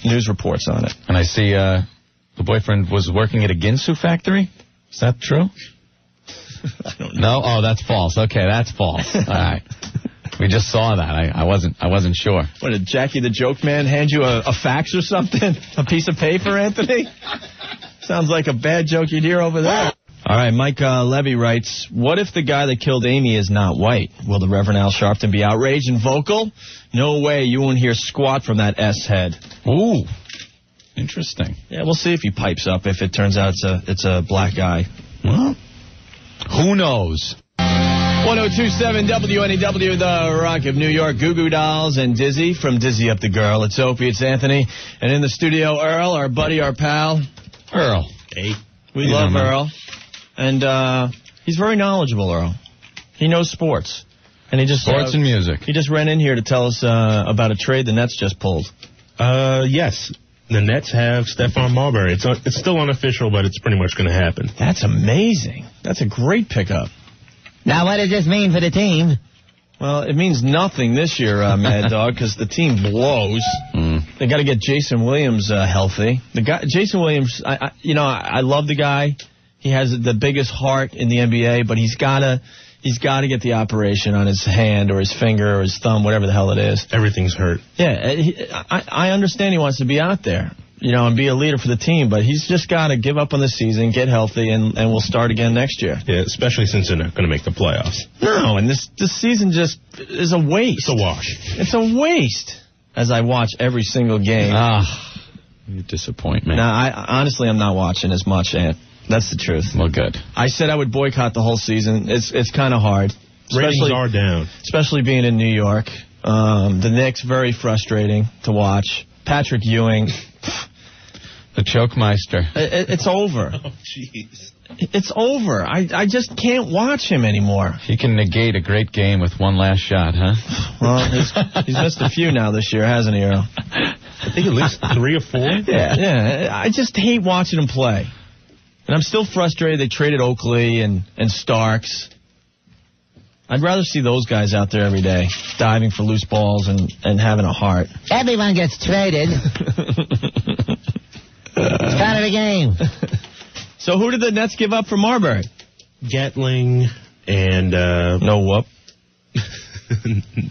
news reports on it. And I see the boyfriend was working at a Ginsu factory. Is that true? I don't know. No? Oh, that's false. Okay, that's false. All right. We just saw that. I wasn't sure. What, did Jackie the Joke Man hand you a fax or something? A piece of paper, Anthony? Sounds like a bad joke you'd hear over there. All right, Mike Levy writes, what if the guy that killed Amy is not white? Will the Reverend Al Sharpton be outraged and vocal? No way. You won't hear squat from that S-head. Ooh. Interesting. Yeah, we'll see if he pipes up if it turns out it's a black guy. Well, who knows? 1027 WNEW, the Rock of New York, Goo Goo Dolls and Dizzy from Dizzy Up the Girl. It's Opie, it's Anthony, and in the studio, Earl, our buddy, our pal. Earl. Hey. We love Earl. And he's very knowledgeable, Earl. He knows sports. And he just sports and music. He just ran in here to tell us about a trade the Nets just pulled. Yes. The Nets have Stephon Marbury. It's still unofficial, but it's pretty much going to happen. That's amazing. That's a great pickup. Now, what does this mean for the team? Well, it means nothing this year, Mad Dog, because the team blows. They got to get Jason Williams healthy. Jason Williams, I love the guy. He has the biggest heart in the NBA, but he's got to get the operation on his hand or his finger or his thumb, whatever the hell it is. Everything's hurt. Yeah, I understand he wants to be out there, and be a leader for the team, but he's just got to give up on the season, get healthy, and we'll start again next year. Yeah, especially since they're not going to make the playoffs. No, and this season just is a waste. It's a wash. It's a waste, as I watch every single game. You disappoint me. Now, honestly, I'm not watching as much, Ant. That's the truth. Well, good. I said I would boycott the whole season. It's kind of hard. Ratings are down. Especially being in New York. The Knicks, very frustrating to watch. Patrick Ewing. The Chokemeister. It's over. Oh, jeez. It's over. I just can't watch him anymore. He can negate a great game with one last shot, huh? Well, he's missed a few now this year, hasn't he, Earl? I think at least 3 or 4. Yeah. I just hate watching him play. And I'm still frustrated they traded Oakley and Starks. I'd rather see those guys out there every day, diving for loose balls and having a heart. Everyone gets traded. It's part of the game. So who did the Nets give up for Marbury? Gatling and... no whoop.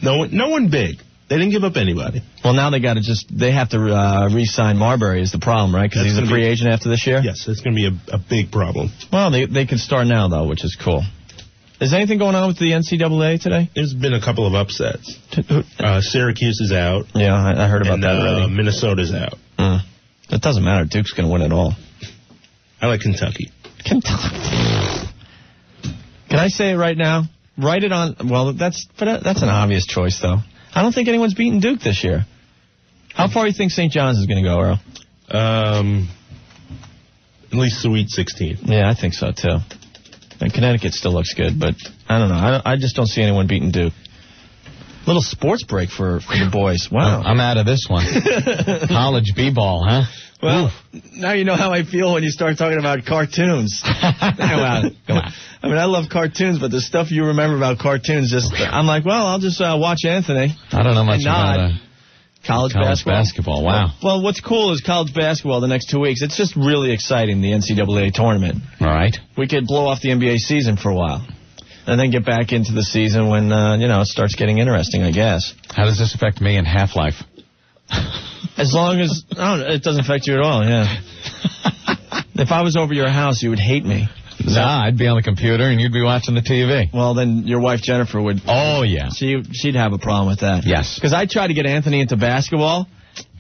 No one big. They didn't give up anybody. Well, now they have to re-sign Marbury is the problem, right? Because he's a free agent after this year? Yes, it's going to be a big problem. Well, they can start now, though, which is cool. Is anything going on with the NCAA today? There's been a couple of upsets. Syracuse is out. Yeah, I heard about that already. Minnesota's out. It doesn't matter. Duke's going to win it all. I like Kentucky. Can I say it right now? Write it on... Well, that's an obvious choice, though. I don't think anyone's beaten Duke this year. How far do you think St. John's is going to go, Earl? At least Sweet 16. Yeah, I think so, too. And Connecticut still looks good, but I don't know. I just don't see anyone beating Duke. Little sports break for the boys. Wow. I'm out of this one. College b-ball, huh? Well, now you know how I feel when you start talking about cartoons. Come on. I mean, I love cartoons, but the stuff you remember about cartoons, I'm like, well, I'll just watch Anthony. I don't know much about college basketball. Wow. Well, what's cool is college basketball the next 2 weeks. It's just really exciting, the NCAA tournament. All right. We could blow off the NBA season for a while. And then get back into the season when, it starts getting interesting, I guess. How does this affect me in Half-Life? As long as... it doesn't affect you at all, yeah. If I was over your house, you would hate me. Nah, I'd be on the computer and you'd be watching the TV. Well, then your wife Jennifer would... Oh, yeah. She'd have a problem with that. Yes. Because I tried to get Anthony into basketball.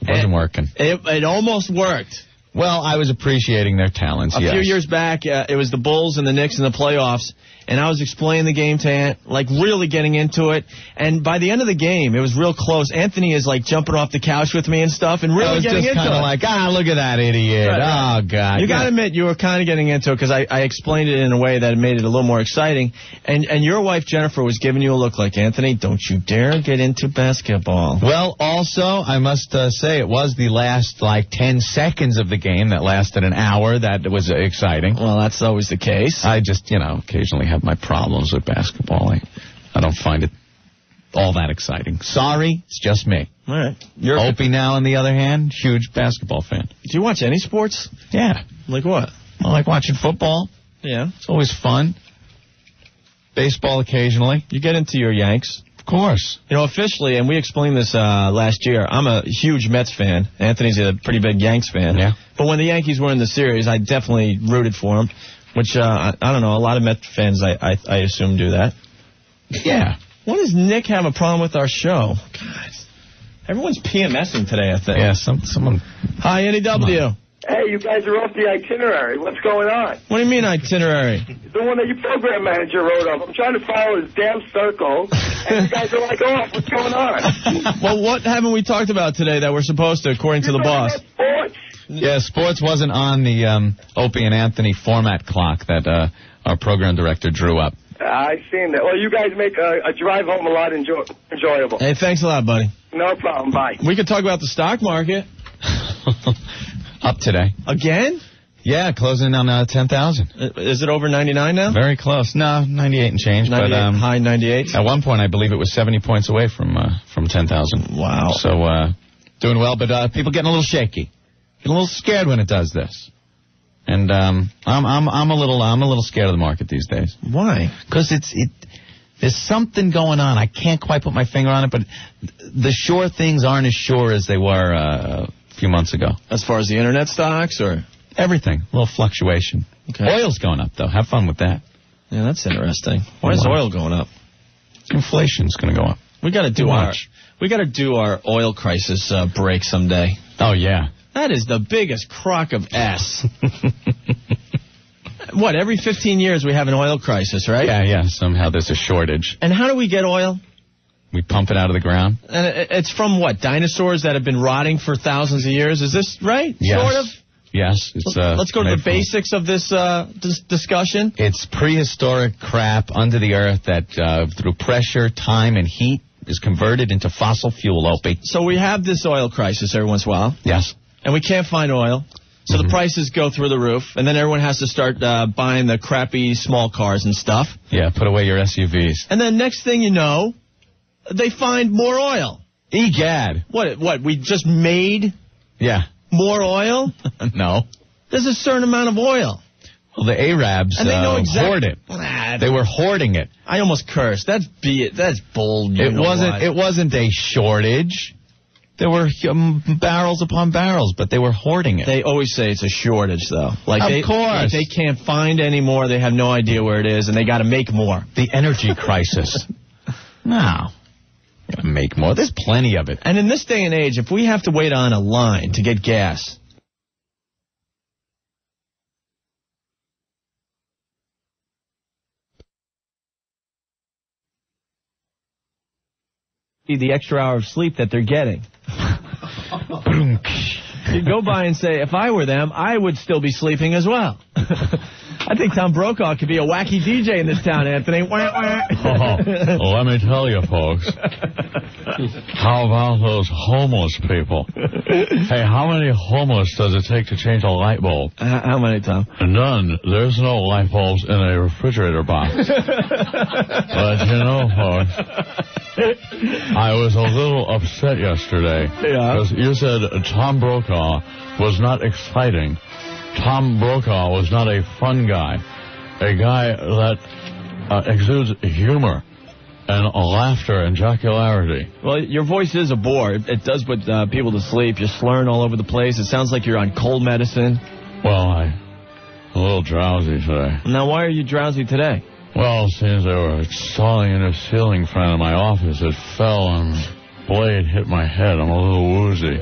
It wasn't working. It almost worked. Well, I was appreciating their talents, A few years back, it was the Bulls and the Knicks in the playoffs, and I was explaining the game to Ant, like really getting into it. And by the end of the game, it was real close. Anthony is like jumping off the couch with me and stuff, and really getting into it. I was just kind of like, look at that idiot. Right. Oh, God. You got to admit, you were kind of getting into it because I explained it in a way that made it a little more exciting. And your wife, Jennifer, was giving you a look like, Anthony, don't you dare get into basketball. Well, also, I must say it was the last, 10 seconds of the game that lasted an hour. That was exciting. Well, that's always the case. I just, occasionally have my problems with basketball. I don't find it all that exciting. Sorry, it's just me. All right. Opie now, on the other hand, huge basketball fan. Do you watch any sports? Yeah. Like what? I like watching football. Yeah. It's always fun. Baseball occasionally. You get into your Yanks. Of course. Officially, and we explained this last year, I'm a huge Mets fan. Anthony's a pretty big Yanks fan. Yeah. But when the Yankees were in the series, I definitely rooted for them, which, I don't know, a lot of Mets fans, I assume, do that. Yeah. Why does Nick have a problem with our show? God. Everyone's PMSing today, I think. Yeah, someone... Hi, NEW. Hey, you guys are off the itinerary. What's going on? What do you mean itinerary? The one that your program manager wrote up. I'm trying to follow his damn circle, and you guys are like, off. What's going on? Well, what haven't we talked about today that we're supposed to, according to the boss? Sports? Yeah, sports wasn't on the Opie and Anthony format clock that our program director drew up. I've seen that. Well, you guys make a drive home a lot enjoyable. Hey, thanks a lot, buddy. No problem. Bye. We could talk about the stock market. Up today. Again? Yeah, closing on 10,000. Is it over 99 now? Very close. No, 98 and change. 98, but high 98? At one point, I believe it was 70 points away from 10,000. Wow. So, doing well, but people getting a little shaky. Getting a little scared when it does this. And I'm a little scared of the market these days. Why? Because there's something going on. I can't quite put my finger on it, but the sure things aren't as sure as they were a few months ago. As far as the internet stocks, or everything, a little fluctuation. Okay. Oil's going up though. Have fun with that. Yeah, that's interesting. Why is oil going up? Inflation's going to go up. We got to do our oil crisis break someday. Oh yeah. That is the biggest crock of S. What, every 15 years we have an oil crisis, right? Yeah. Somehow there's a shortage. And how do we get oil? We pump it out of the ground. And it's from what? Dinosaurs that have been rotting for thousands of years? Is this right? Yes. Sort of? Yes. It's, let's go to the basics of this discussion. It's prehistoric crap under the earth that through pressure, time, and heat is converted into fossil fuel, Opie. So we have this oil crisis every once in a while. Yes. And we can't find oil. So the prices go through the roof, and then everyone has to start buying the crappy small cars and stuff. Yeah, put away your SUVs. And then next thing you know, they find more oil. Egad. What, we just made more oil? No. There's a certain amount of oil. Well, the Arabs and they know hoard it. They were hoarding it. I almost cursed. That's bold. It wasn't a shortage. There were barrels upon barrels, but they were hoarding it. They always say it's a shortage, though. Of course. They can't find any more. They have no idea where it is, and they got to make more. The energy crisis. No. Got to make more. There's plenty of it. And in this day and age, if we have to wait on a line to get gas... the extra hour of sleep that they're getting. You go by and say, if I were them, I would still be sleeping as well. I think Tom Brokaw could be a wacky DJ in this town, Anthony. Let me tell you, folks. How about those homeless people? Hey, how many homeless does it take to change a light bulb? How many, Tom? None. There's no light bulbs in a refrigerator box. But you know, folks, I was a little upset yesterday because you said Tom Brokaw was not exciting. Tom Brokaw was not a fun guy, a guy that exudes humor and laughter and jocularity. Well, your voice is a bore. It does put people to sleep. You're slurring all over the place. It sounds like you're on cold medicine. Well, I'm a little drowsy today. Now, why are you drowsy today? Well, it seems they were installing a new ceiling fan in my office. It fell and blade hit my head. I'm a little woozy.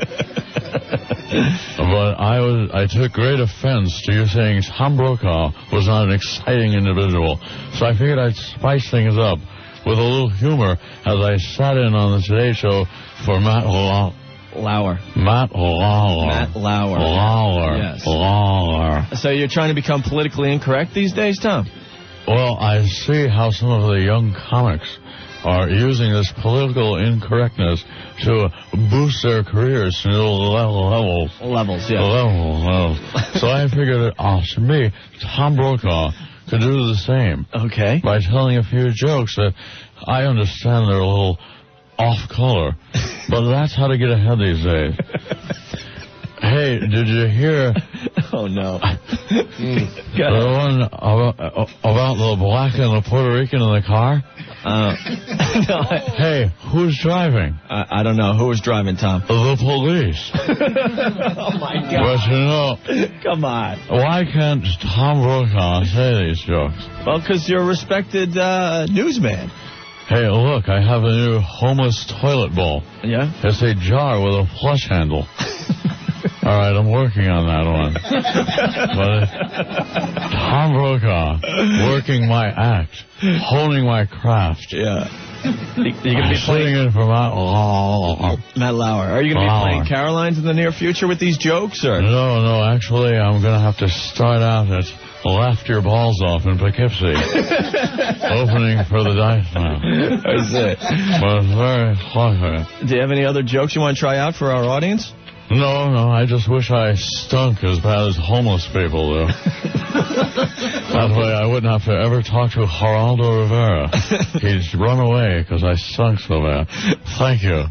But I took great offense to you saying Tom Brokaw was not an exciting individual. So I figured I'd spice things up with a little humor as I sat in on the Today Show for Matt Lauer. Matt Lauer. Yes. Lauer. So you're trying to become politically incorrect these days, Tom? Well, I see how some of the young comics are using this political incorrectness to boost their careers to new levels. Levels, yeah. Levels. So I figured to me, Tom Brokaw could do the same. Okay. By telling a few jokes that I understand they're a little off color, but that's how to get ahead these days. Hey, did you hear? Oh no. The one about the black and the Puerto Rican in the car? No, hey, who's driving? I don't know. Who was driving, Tom? The police. Oh, my God. But you know... Come on. Why can't Tom Brokaw say these jokes? Well, because you're a respected newsman. Hey, look, I have a new homeless toilet bowl. Yeah? It's a jar with a flush handle. All right, I'm working on that one. But Tom Brokaw, working my act, honing my craft. Yeah. You're going to be sitting in for Matt Lauer. Matt Lauer. Are you going to be playing Carolines in the near future with these jokes? Or? No. Actually, I'm going to have to start out at Laugh Your Balls Off in Poughkeepsie. Opening for the Dice Man. I see. But it's very clever. Do you have any other jokes you want to try out for our audience? No, I just wish I stunk as bad as homeless people do. That way I wouldn't have to ever talk to Geraldo Rivera. He'd run away because I stunk so bad. Thank you.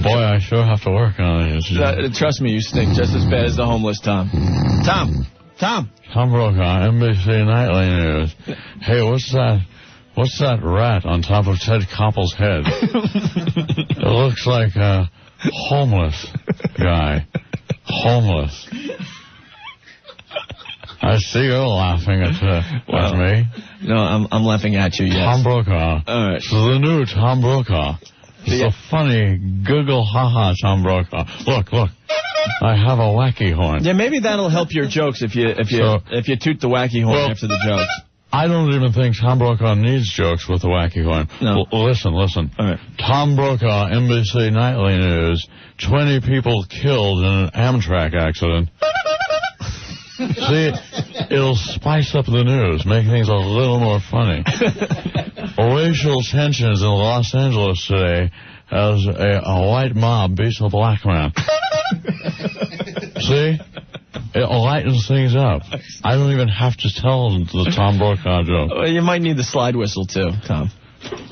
Boy, I sure have to work on it. Trust me, you stink just as bad as the homeless, Tom. Tom. Tom Brokaw, NBC Nightly News. Hey, what's that rat on top of Ted Koppel's head? It looks like a homeless guy. Homeless. I see you're laughing at me. No, I'm laughing at you, yes. Tom Brokaw. All right. So the new Tom Brokaw. It's a funny, giggle, ha-ha Tom Brokaw. Look. I have a wacky horn. Yeah, maybe that'll help your jokes if you toot the wacky horn after the jokes. I don't even think Tom Brokaw needs jokes with the wacky horn. No. Listen. All right. Tom Brokaw, NBC Nightly News. 20 people killed in an Amtrak accident. See, it'll spice up the news, make things a little more funny. Racial tensions in Los Angeles today as a white mob beats a black man. See? It lightens things up. I don't even have to tell the Tom Brokaw joke. Well, you might need the slide whistle, too, Tom.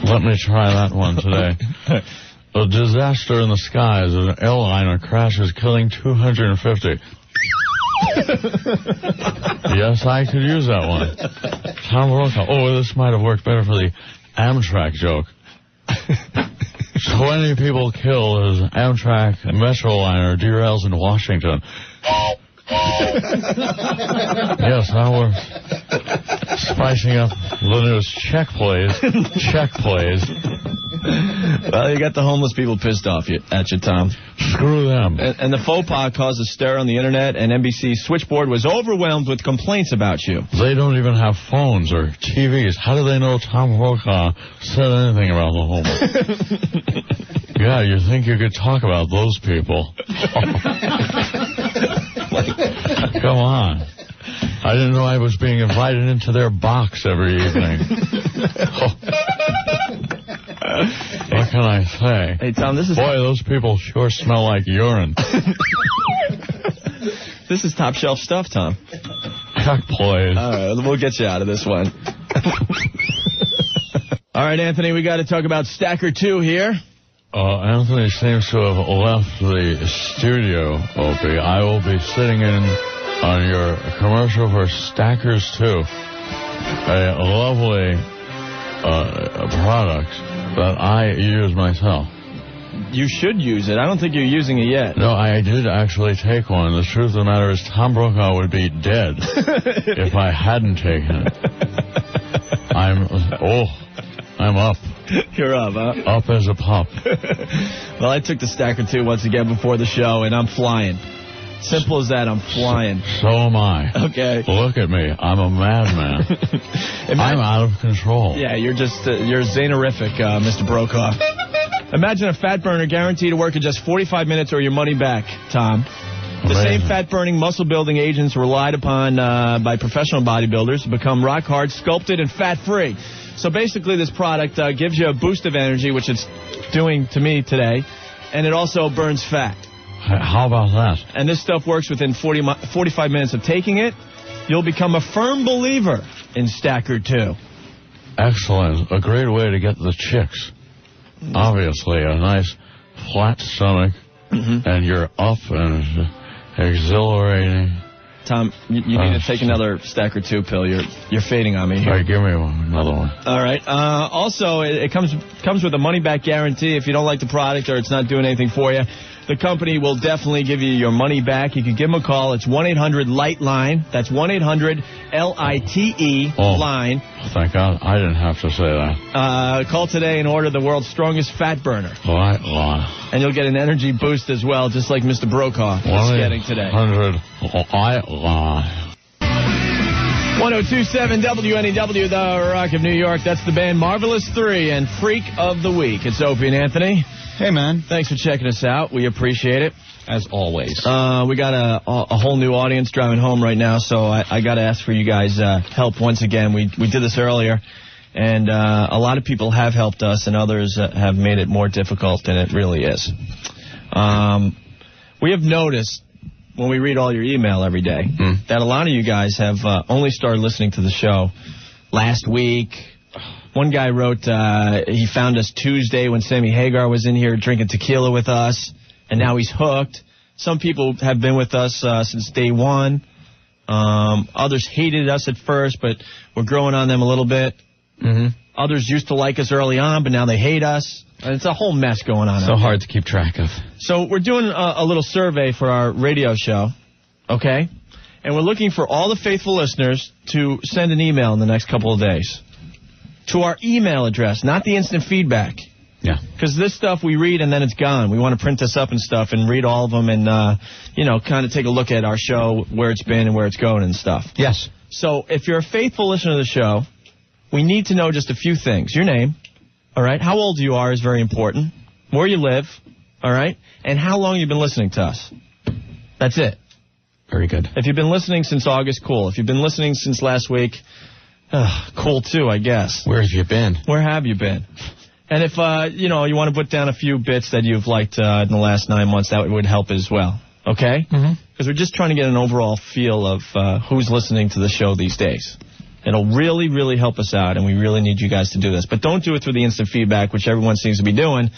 Let me try that one today. A disaster in the skies as an airliner crashes, killing 250. Yes, I could use that one. Tom Brokaw. Oh, this might have worked better for the Amtrak joke. 20 people killed as Amtrak Metroliner derails in Washington. Yes, that works. Spicing up the news. Check, please. Well, you got the homeless people pissed off at you, Tom. Screw them. And the faux pas caused a stir on the internet, and NBC's switchboard was overwhelmed with complaints about you. They don't even have phones or TVs. How do they know Tom Brokaw said anything about the homeless? Yeah, you think you could talk about those people. Come on. I didn't know I was being invited into their box every evening. What can I say? Hey, Tom, this is... Boy, those people sure smell like urine. This is top shelf stuff, Tom. Check, please. All right, we'll get you out of this one. All right, Anthony, we got to talk about Stacker 2 here. Anthony seems to have left the studio, Opie. I will be sitting in on your commercial for Stackers 2, a lovely product that I use myself. You should use it. I don't think you're using it yet. No, I did actually take one. The truth of the matter is Tom Brokaw would be dead if I hadn't taken it. I'm up. You're up, huh? Up as a pup. Well, I took the stack or two once again before the show, and I'm flying. Simple as that, I'm flying. So am I. Okay. Look at me. I'm a madman. I'm out of control. Yeah, you're Zanerific, Mr. Brokaw. Imagine a fat burner guaranteed to work in just 45 minutes or your money back, Tom. The same fat-burning, muscle-building agents relied upon by professional bodybuilders become rock-hard, sculpted, and fat-free. So basically, this product gives you a boost of energy, which it's doing to me today, and it also burns fat. How about that? And this stuff works within 45 minutes of taking it. You'll become a firm believer in Stacker 2. Excellent. A great way to get the chicks. Obviously, a nice flat stomach, and you're up and exhilarating. Tom, you need to take another Stacker 2 pill. You're fading on me here. All right, give me another one. All right. Also, it comes with a money-back guarantee. If you don't like the product or it's not doing anything for you, the company will definitely give you your money back. You can give them a call. It's 1-800-LIGHT-LINE. That's 1-800-LITE line. Thank God I didn't have to say that. Call today and order the world's strongest fat burner. Light line. And you'll get an energy boost as well, just like Mr. Brokaw is getting today. 1-800-LIGHT line. 1027 WNEW, the Rock of New York. That's the band Marvelous 3 and Freak of the Week. It's Opie and Anthony. Hey, man. Thanks for checking us out. We appreciate it. As always. We got a whole new audience driving home right now, so I got to ask for you guys' help once again. We did this earlier, and a lot of people have helped us, and others have made it more difficult than it really is. We have noticed, when we read all your email every day, that a lot of you guys have only started listening to the show last week. One guy wrote he found us Tuesday when Sammy Hagar was in here drinking tequila with us, and now he's hooked. Some people have been with us since day one. Others hated us at first, but we're growing on them a little bit. Others used to like us early on, but now they hate us. It's a whole mess going on. So hard to keep track of. So we're doing a little survey for our radio show, okay? And we're looking for all the faithful listeners to send an email in the next couple of days to our email address, not the instant feedback. Yeah. Because this stuff we read and then it's gone. We want to print this up and stuff and read all of them and, kind of take a look at our show, where it's been and where it's going and stuff. Yes. So if you're a faithful listener to the show, we need to know just a few things. Your name, all right? How old you are is very important. Where you live, all right? And how long you've been listening to us. That's it. Very good. If you've been listening since August, cool. If you've been listening since last week, cool too, I guess. Where have you been? Where have you been? And if, you want to put down a few bits that you've liked in the last 9 months, that would help as well. Okay? Because we're just trying to get an overall feel of who's listening to the show these days. It'll really, really help us out, and we really need you guys to do this. But don't do it through the instant feedback, which everyone seems to be doing,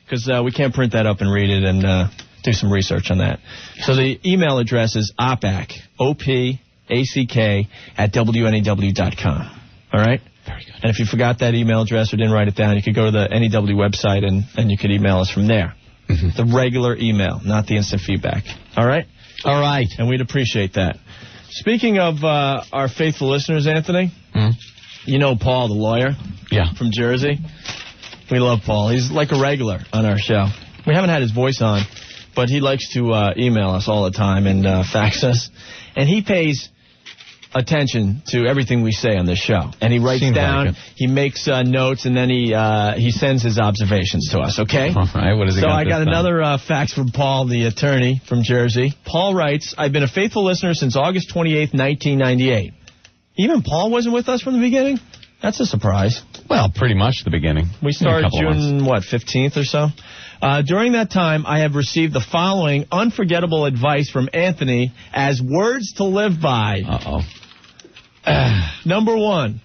because we can't print that up and read it and do some research on that. So the email address is opack, O-P-A-C-K, @WNEW.com. All right? Very good. And if you forgot that email address or didn't write it down, you could go to the NEW website and you could email us from there. The regular email, not the instant feedback. All right? All right. And we'd appreciate that. Speaking of our faithful listeners, Anthony, you know Paul, the lawyer? Yeah. From Jersey? We love Paul. He's like a regular on our show. We haven't had his voice on, but he likes to email us all the time and fax us. And he pays attention to everything we say on this show. And he writes down, he makes notes, and then he sends his observations to us, okay? All right, what does he got? So I got another fax from Paul, the attorney from Jersey. Paul writes, I've been a faithful listener since August 28th, 1998. Even Paul wasn't with us from the beginning? That's a surprise. Well, pretty much the beginning. We started June, 15th or so? During that time, I have received the following unforgettable advice from Anthony as words to live by. Uh-oh. Number one,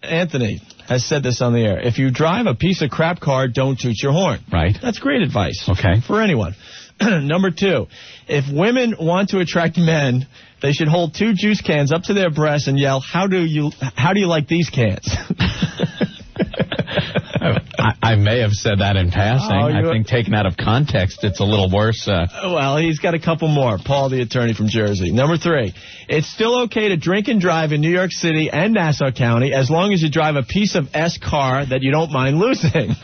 Anthony has said this on the air. If you drive a piece of crap car, don't toot your horn. Right. That's great advice. Okay. For anyone. Number two, if women want to attract men, they should hold 2 juice cans up to their breasts and yell, how do you like these cans? I may have said that in passing. I think taken out of context, it's a little worse. Well, he's got a couple more. Paul, the attorney from Jersey. Number 3, it's still okay to drink and drive in New York City and Nassau County as long as you drive a piece of S car that you don't mind losing.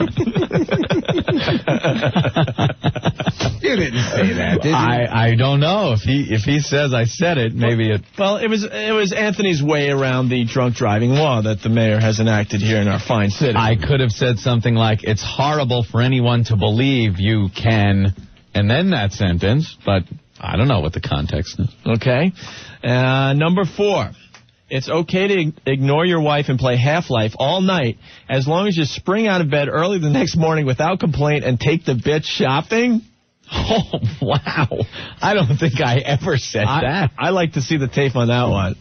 You didn't say that, did you? I don't know. If he says I said it, maybe it... Well, it was Anthony's way around the drunk driving law that the mayor has enacted here in our fine city. I could have said something like, it's horrible for anyone to believe you can, and then that sentence, but I don't know what the context is. Okay. Number 4. It's okay to ignore your wife and play Half-Life all night as long as you spring out of bed early the next morning without complaint and take the bitch shopping. Oh, wow. I don't think I ever said that. I like to see the tape on that one.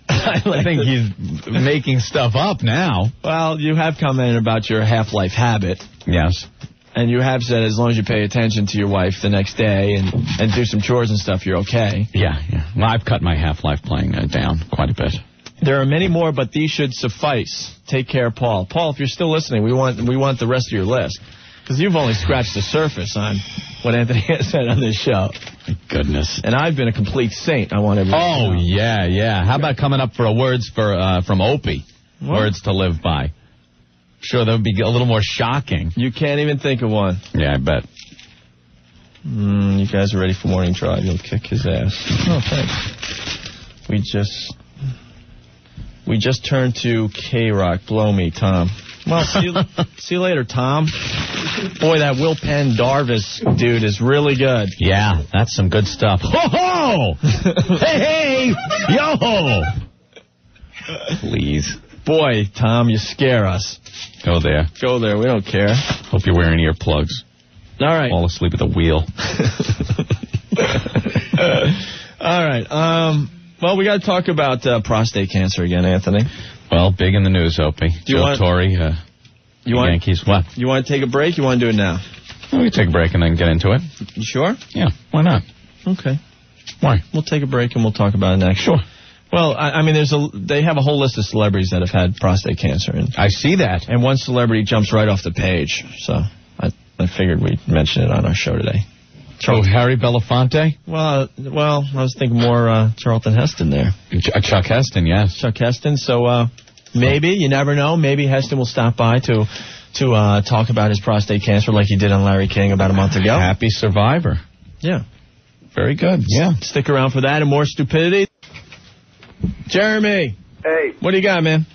I think he's making stuff up now. Well, you have commented about your Half-Life habit. Yes. And you have said as long as you pay attention to your wife the next day and do some chores and stuff, you're okay. Yeah. Well, I've cut my Half-Life playing down quite a bit. There are many more, but these should suffice. Take care, Paul. Paul, if you're still listening, we want the rest of your list. Because you've only scratched the surface on what Anthony has said on this show. My goodness. And I've been a complete saint. I want everyone to know. Yeah. How about coming up for words from Opie? What? Words to live by. Sure, that would be a little more shocking. You can't even think of one. Yeah, I bet. You guys are ready for morning drive. You'll kick his ass. Oh, thanks. We just turned to K-Rock. Blow me, Tom. Well, see you later, Tom. Boy, that Will Penn Darvis dude is really good. Yeah, that's some good stuff. Ho-ho! Hey! Yo-ho! Please. Boy, Tom, you scare us. Go there. We don't care. Hope you're wearing earplugs. All right. Fall asleep at the wheel. All right. Well, we got to talk about prostate cancer again, Anthony. Well, big in the news, Opie. Joe Torre, Yankees. What? You want to take a break? You want to do it now? Well, we can take a break and then get into it. You sure? Yeah, why not? Okay. Why? We'll take a break and we'll talk about it next. Sure. Well, I mean, they have a whole list of celebrities that have had prostate cancer. And I see that. And one celebrity jumps right off the page. So I figured we'd mention it on our show today. Harry Belafonte? Well, I was thinking more Charlton Heston there. Chuck Heston, yes. Chuck Heston. So maybe, you never know, maybe Heston will stop by to talk about his prostate cancer like he did on Larry King about a month ago. Happy survivor. Yeah. Very good, yeah. Stick around for that and more stupidity. Jeremy. Hey. What do you got, man?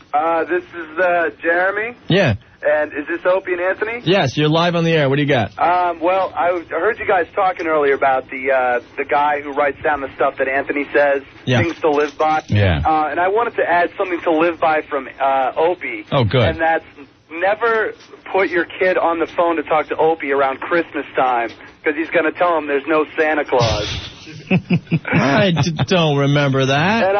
This is Jeremy. Yeah. And is this Opie and Anthony? Yes, you're live on the air. What do you got? Well, I heard you guys talking earlier about the guy who writes down the stuff that Anthony says, things to live by. Yeah. And I wanted to add something to live by from Opie. Oh, good. And that's never put your kid on the phone to talk to Opie around Christmas time, because he's going to tell him there's no Santa Claus. I don't remember that. And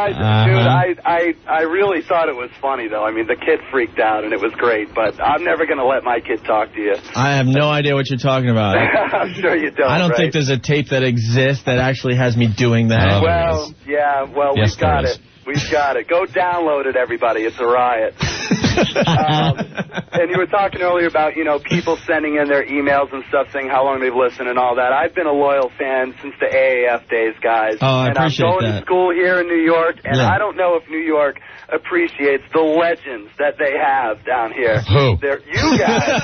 I really thought it was funny, though. I mean, the kid freaked out, and it was great, but I'm never going to let my kid talk to you. I have no idea what you're talking about. I'm sure you don't, I don't think there's a tape that exists that actually has me doing that. Well, yeah, yes, we've got it. We've got it. Go download it, everybody. It's a riot. And you were talking earlier about, people sending in their emails and stuff saying how long they've listened and all that. I've been a loyal fan since the AAF days, guys. Oh, I appreciate I'm going to school here in New York, and I don't know if New York appreciates the legends that they have down here. Who? You guys.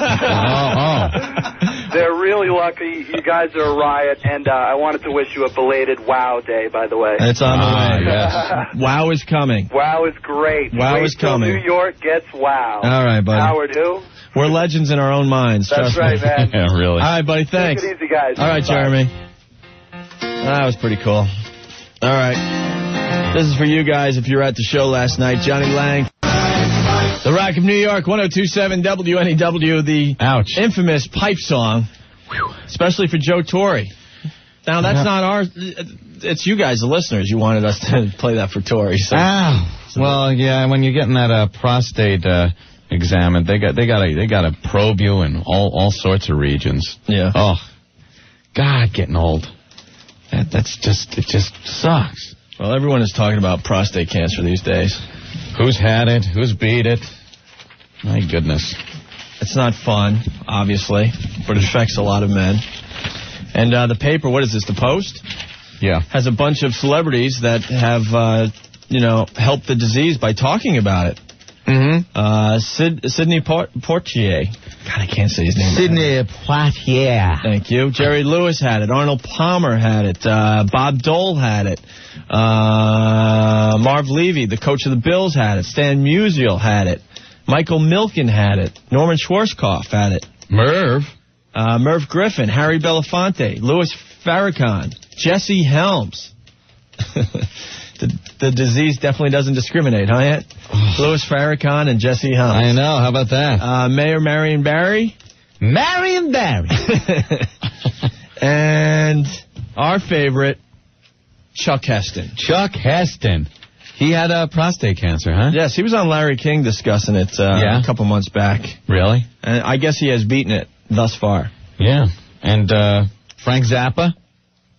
They're really lucky. You guys are a riot, and I wanted to wish you a belated WOW Day, by the way. It's on the way. Yes. WOW is coming. WOW is great. WOW is coming. New York gets WOW. All right, buddy. Howard who? We're legends in our own minds. That's right, man. Yeah, really. All right, buddy. Thanks. Take it easy, guys. All right, Bye. Jeremy. That was pretty cool. All right. This is for you guys if you were at the show last night. Johnny Lang. The Rock of New York, 102.7 WNEW, the infamous pipe song, especially for Joe Torre. Now, that's not ours. It's you guys, the listeners. You wanted us to play that for Torre. So. Well, yeah, when you're getting that prostate examined, they gotta probe you in all sorts of regions. Yeah. Oh, God, getting old. It just sucks. Well, everyone is talking about prostate cancer these days. Who's had it? Who's beat it? My goodness. It's not fun, obviously, but it affects a lot of men. And the paper, what is this, the Post? Yeah. Has a bunch of celebrities that have, helped the disease by talking about it. Mm-hmm. Sidney Poitier. God, I can't say his name. Sidney Poitier. Thank you. Jerry Lewis had it. Arnold Palmer had it. Bob Dole had it. Marv Levy, the coach of the Bills, had it. Stan Musial had it. Michael Milken had it. Norman Schwarzkopf had it. Merv Griffin, Harry Belafonte, Louis Farrakhan, Jesse Helms. The disease definitely doesn't discriminate, huh, Ant? Louis Farrakhan and Jesse Helms. I know. How about that? Mayor Marion Barry. Marion Barry. And our favorite, Chuck Heston. Chuck Heston. He had prostate cancer, huh? Yes, he was on Larry King discussing it a couple months back. Really? And I guess he has beaten it thus far. Yeah. And Frank Zappa?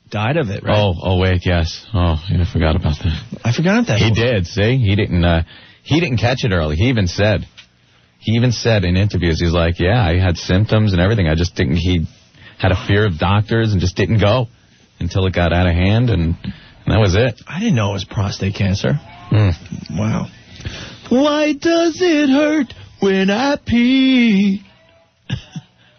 Died of it, right? Oh, wait, yes. Oh, I forgot about that. I forgot that. He did, see? He didn't catch it early. He even said in interviews, he's like, yeah, I had symptoms and everything. I just didn't, he had a fear of doctors and just didn't go until it got out of hand, and that was it. I didn't know it was prostate cancer. Wow. Why does it hurt when I pee?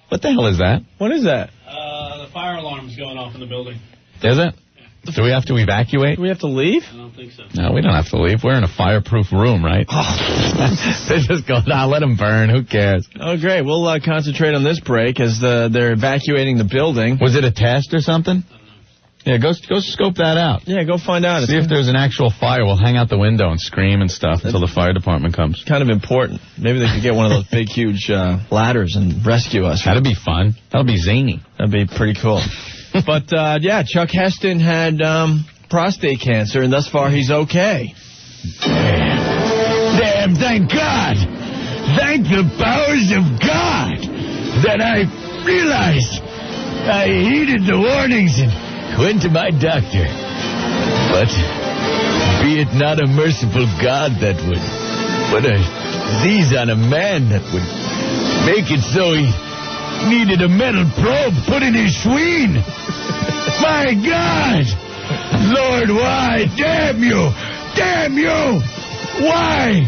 What the hell is that? What is that? The fire alarm's going off in the building. Is it? Yeah. Do we have to evacuate? Do we have to leave? I don't think so. No, we don't have to leave. We're in a fireproof room, right? They just go, let them burn. Who cares? Oh, great. We'll concentrate on this break as they're evacuating the building. Was it a test or something? Yeah, go scope that out. Yeah, go find out. See if there's an actual fire. We'll hang out the window and scream and stuff until the fire department comes. Kind of important. Maybe they could get one of those big, huge ladders and rescue us. That'd be fun. That'll be zany. That'd be pretty cool. But, Chuck Heston had prostate cancer, and thus far he's okay. Damn, thank God. Thank the powers of God that I realized I heeded the warnings and went to my doctor. But be it not a merciful God that would put a disease on a man that would make it so he needed a metal probe put in his schween. My God! Lord, why? Damn you! Damn you! Why?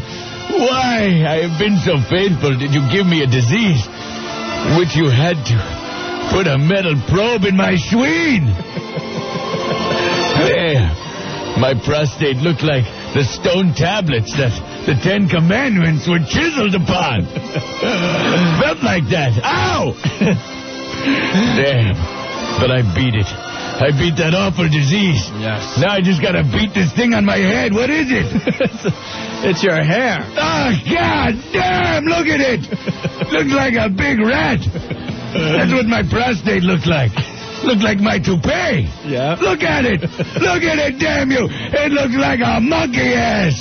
Why? I have been so faithful. Did you give me a disease in which you had to put a metal probe in my schween? There. My prostate looked like the stone tablets that the 10 Commandments were chiseled upon. Felt like that. Ow! Damn. But I beat it. I beat that awful disease. Yes. Now I just gotta beat this thing on my head. What is it? It's your hair. Oh, God damn! Look at it! Looks like a big rat. That's what my prostate looked like. Looked like my toupee. Yeah. Look at it! Look at it, damn you! It looks like a monkey ass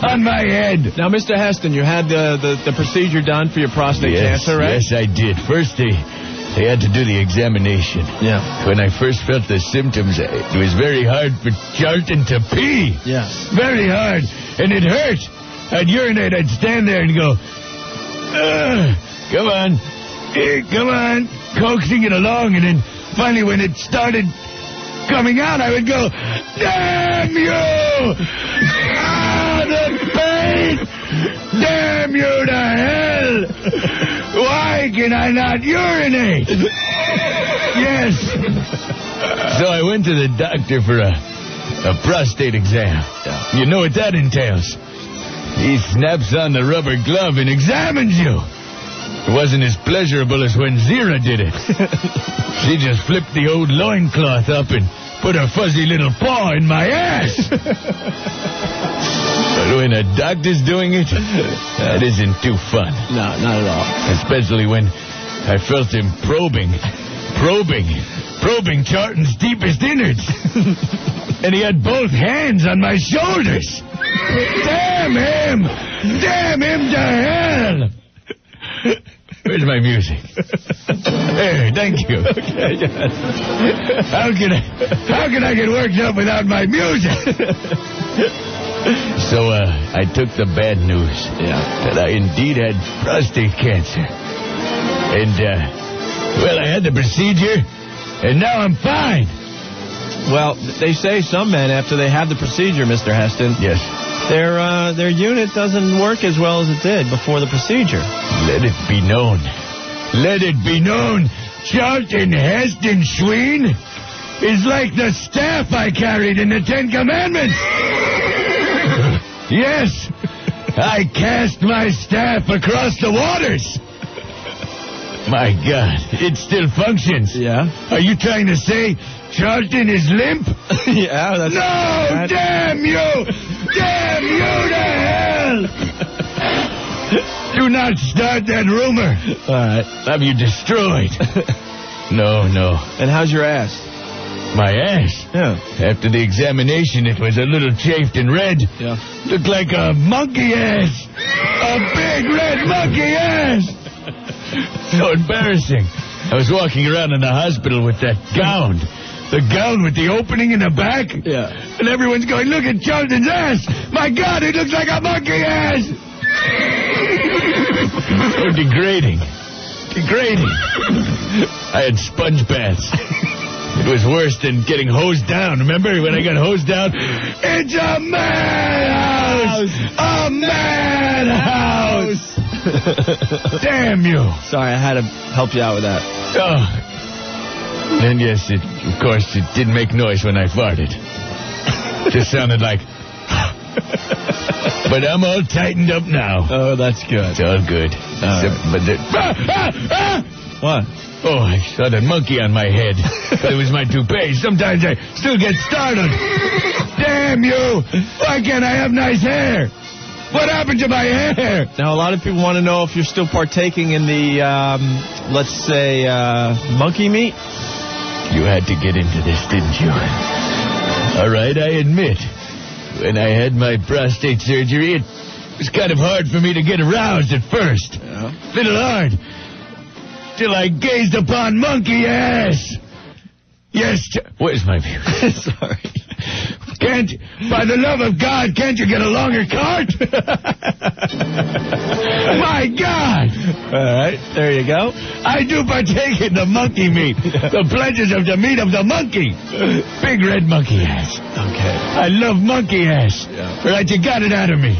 on my head. Now, Mr. Heston, you had the procedure done for your prostate cancer, right? Yes, I did. First, they had to do the examination. Yeah. When I first felt the symptoms, it was very hard for Charlton to pee. Yes. Very hard. And it hurt. I'd urinate. I'd stand there and go, come on. Come on. Coaxing it along. And then finally when it started coming out, I would go, damn you! Ah, the pain! Damn you to hell! Why can I not urinate? Yes. So I went to the doctor for a prostate exam. You know what that entails. He snaps on the rubber glove and examines you. It wasn't as pleasurable as when Zira did it. She just flipped the old loincloth up and put her fuzzy little paw in my ass. But when a doctor's doing it, that isn't too fun. No, not at all. Especially when I felt him probing Charlton's deepest innards. And he had both hands on my shoulders. Damn him! Damn him to hell! Where's my music? There, thank you. Okay, yes. How can I get worked up without my music? So I took the bad news that I indeed had prostate cancer. And, well, I had the procedure, and now I'm fine. Well, they say some men, after they have the procedure, Mr. Heston, yes, their unit doesn't work as well as it did before the procedure. Let it be known. Let it be known, Charlton Heston Schween is like the staff I carried in the Ten Commandments. Yes, I cast my staff across the waters. My God, it still functions. Yeah. Are you trying to say Charlton is limp? Yeah, that's... No, damn you! Damn you to hell! Do not start that rumor. All right. Have you destroyed? No. And how's your ass? My ass? Yeah. After the examination, it was a little chafed and red. Yeah. Looked like a monkey ass. A big red monkey ass. So embarrassing. I was walking around in the hospital with that gown. The gown with the opening in the back. Yeah. And everyone's going, look at Charlton's ass. My God, it looks like a monkey ass. So degrading. I had sponge baths. It was worse than getting hosed down. Remember when I got hosed down? It's a madhouse! A madhouse! Damn you. Sorry, I had to help you out with that. Oh. And yes, of course, it didn't make noise when I farted. Just sounded like... But I'm all tightened up now. Oh, that's good. It's all good. What? Oh, I saw that monkey on my head. But it was my toupee. Sometimes I still get startled. Damn you! Why can't I have nice hair? What happened to my hair? Now, a lot of people want to know if you're still partaking in the, let's say, monkey meat. You had to get into this, didn't you? All right, I admit. When I had my prostate surgery, it was kind of hard for me to get aroused at first. Yeah. Little hard. Till I gazed upon monkey ass. Yes, where's my view? Sorry. By the love of God, can't you get a longer cart? My God! All right, there you go. I do partake in the monkey meat. The pleasures of the meat of the monkey. Big red monkey ass. Okay. I love monkey ass. Yeah. All right, you got it out of me.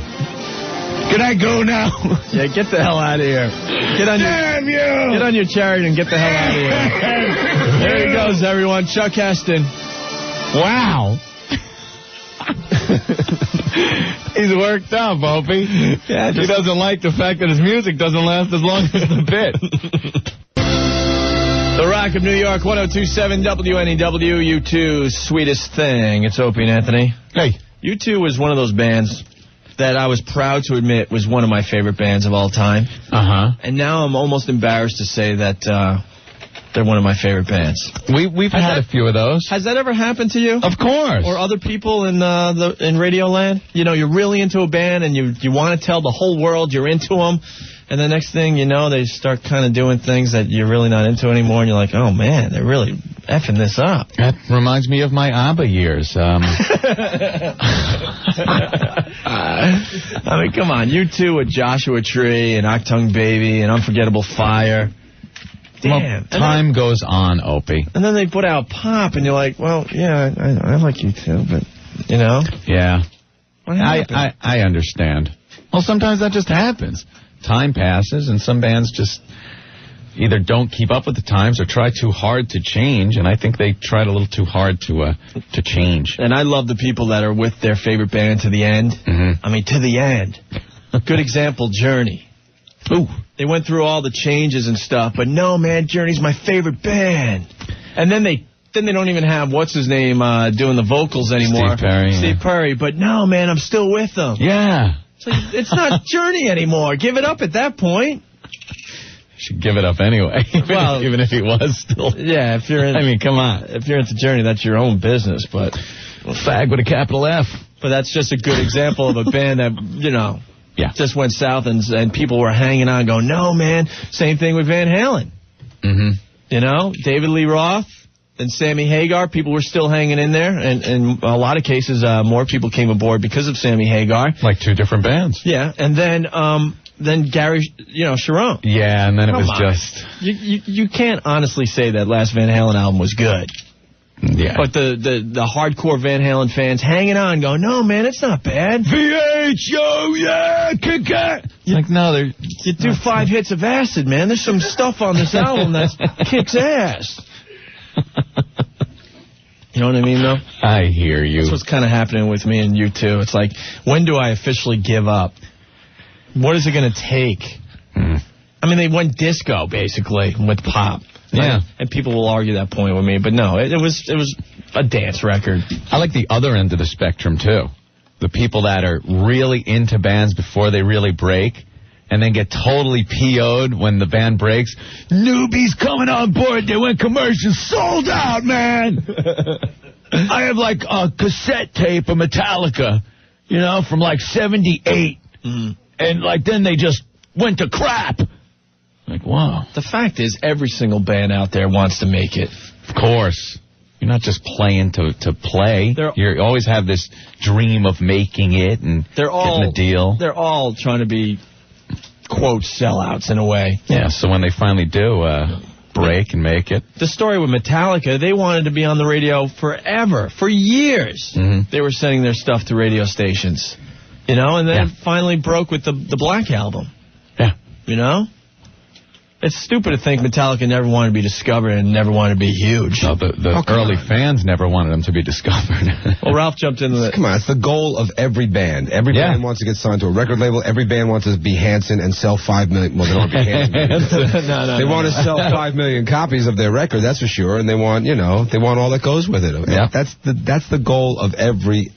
Can I go now? Yeah, get the hell out of here. Damn you! Get on your chariot and get the hell out of here. There he goes, everyone. Chuck Heston. Wow. He's worked up, Opie. Yeah, he doesn't like the fact that his music doesn't last as long as the bit. The Rock of New York, 102.7 WNEW, U2's Sweetest Thing. It's Opie and Anthony. Hey. U2 was one of those bands that I was proud to admit was one of my favorite bands of all time. Uh-huh. And now I'm almost embarrassed to say that they're one of my favorite bands. We've had a few of those. Has that ever happened to you? Of course. Or other people in Radio Land? You know, you're really into a band and you want to tell the whole world you're into them. And the next thing you know, they start kind of doing things that you're really not into anymore. And you're like, oh, man, they're really effing this up. That reminds me of my ABBA years. I mean, come on. You two with Joshua Tree and Octung Baby and Unforgettable Fire. Damn. Well, time goes on, Opie. And then they put out Pop, and you're like, well, yeah, I like you too, but, you know. Yeah. What happened? I understand. Well, sometimes that just happens. Time passes, and some bands just either don't keep up with the times or try too hard to change, and I think they tried a little too hard to change. And I love the people that are with their favorite band to the end. Mm-hmm. I mean, to the end. Good example, Journey. Ooh. They went through all the changes and stuff, but no, man, Journey's my favorite band. And then they don't even have what's his name doing the vocals anymore. Steve Perry. But no, man, I'm still with them. Yeah. So it's not Journey anymore. Give it up at that point. Should give it up anyway. Even if he was still. Yeah, if you're in, I mean, come on. If you're into Journey, that's your own business. But fag with a capital F. But that's just a good example of a band that, you know. Yeah. Just went south, and people were hanging on going, no, man, same thing with Van Halen. Mm-hmm. You know, David Lee Roth and Sammy Hagar, people were still hanging in there, and in a lot of cases, more people came aboard because of Sammy Hagar. Like two different bands. Yeah, and then than Gary, Sharon. Yeah, and then it was just... You can't honestly say that last Van Halen album was good. Yeah. But the hardcore Van Halen fans hanging on, going, no, man, it's not bad. VH, yeah, kick it. Like, no, you do 5 hits of acid, man. There's some stuff on this album that kicks ass. You know what I mean, though? I hear you. That's what's kind of happening with me and you, too. It's like, when do I officially give up? What is it going to take? I mean, they went disco, basically, with pop. Yeah. And people will argue that point with me, but no, it was a dance record. I like the other end of the spectrum, too. The people that are really into bands before they really break, and then get totally PO'd when the band breaks. Newbies coming on board, they went commercial, sold out, man! I have, like, a cassette tape of Metallica, from, like, 78. And, like, then they just went to crap. Like, wow. The fact is, every single band out there wants to make it. Of course. You're not just playing to play. You always have this dream of making it and getting a deal. They're all trying to be, quote, sellouts in a way. Yeah, so when they finally do break and make it. The story with Metallica, they wanted to be on the radio forever. For years. They were sending their stuff to radio stations. And then it finally broke with the Black Album. Yeah. It's stupid to think Metallica never wanted to be discovered and never wanted to be huge. No, the early fans never wanted them to be discovered. Well, Ralph jumped into that. Come on, it's the goal of every band. Every band wants to get signed to a record label. Every band wants to be Hanson and sell 5 million. Well, they don't want to be Hanson. They want to sell 5 million copies of their record, that's for sure. And they want, they want all that goes with it. Yeah. That's the goal of every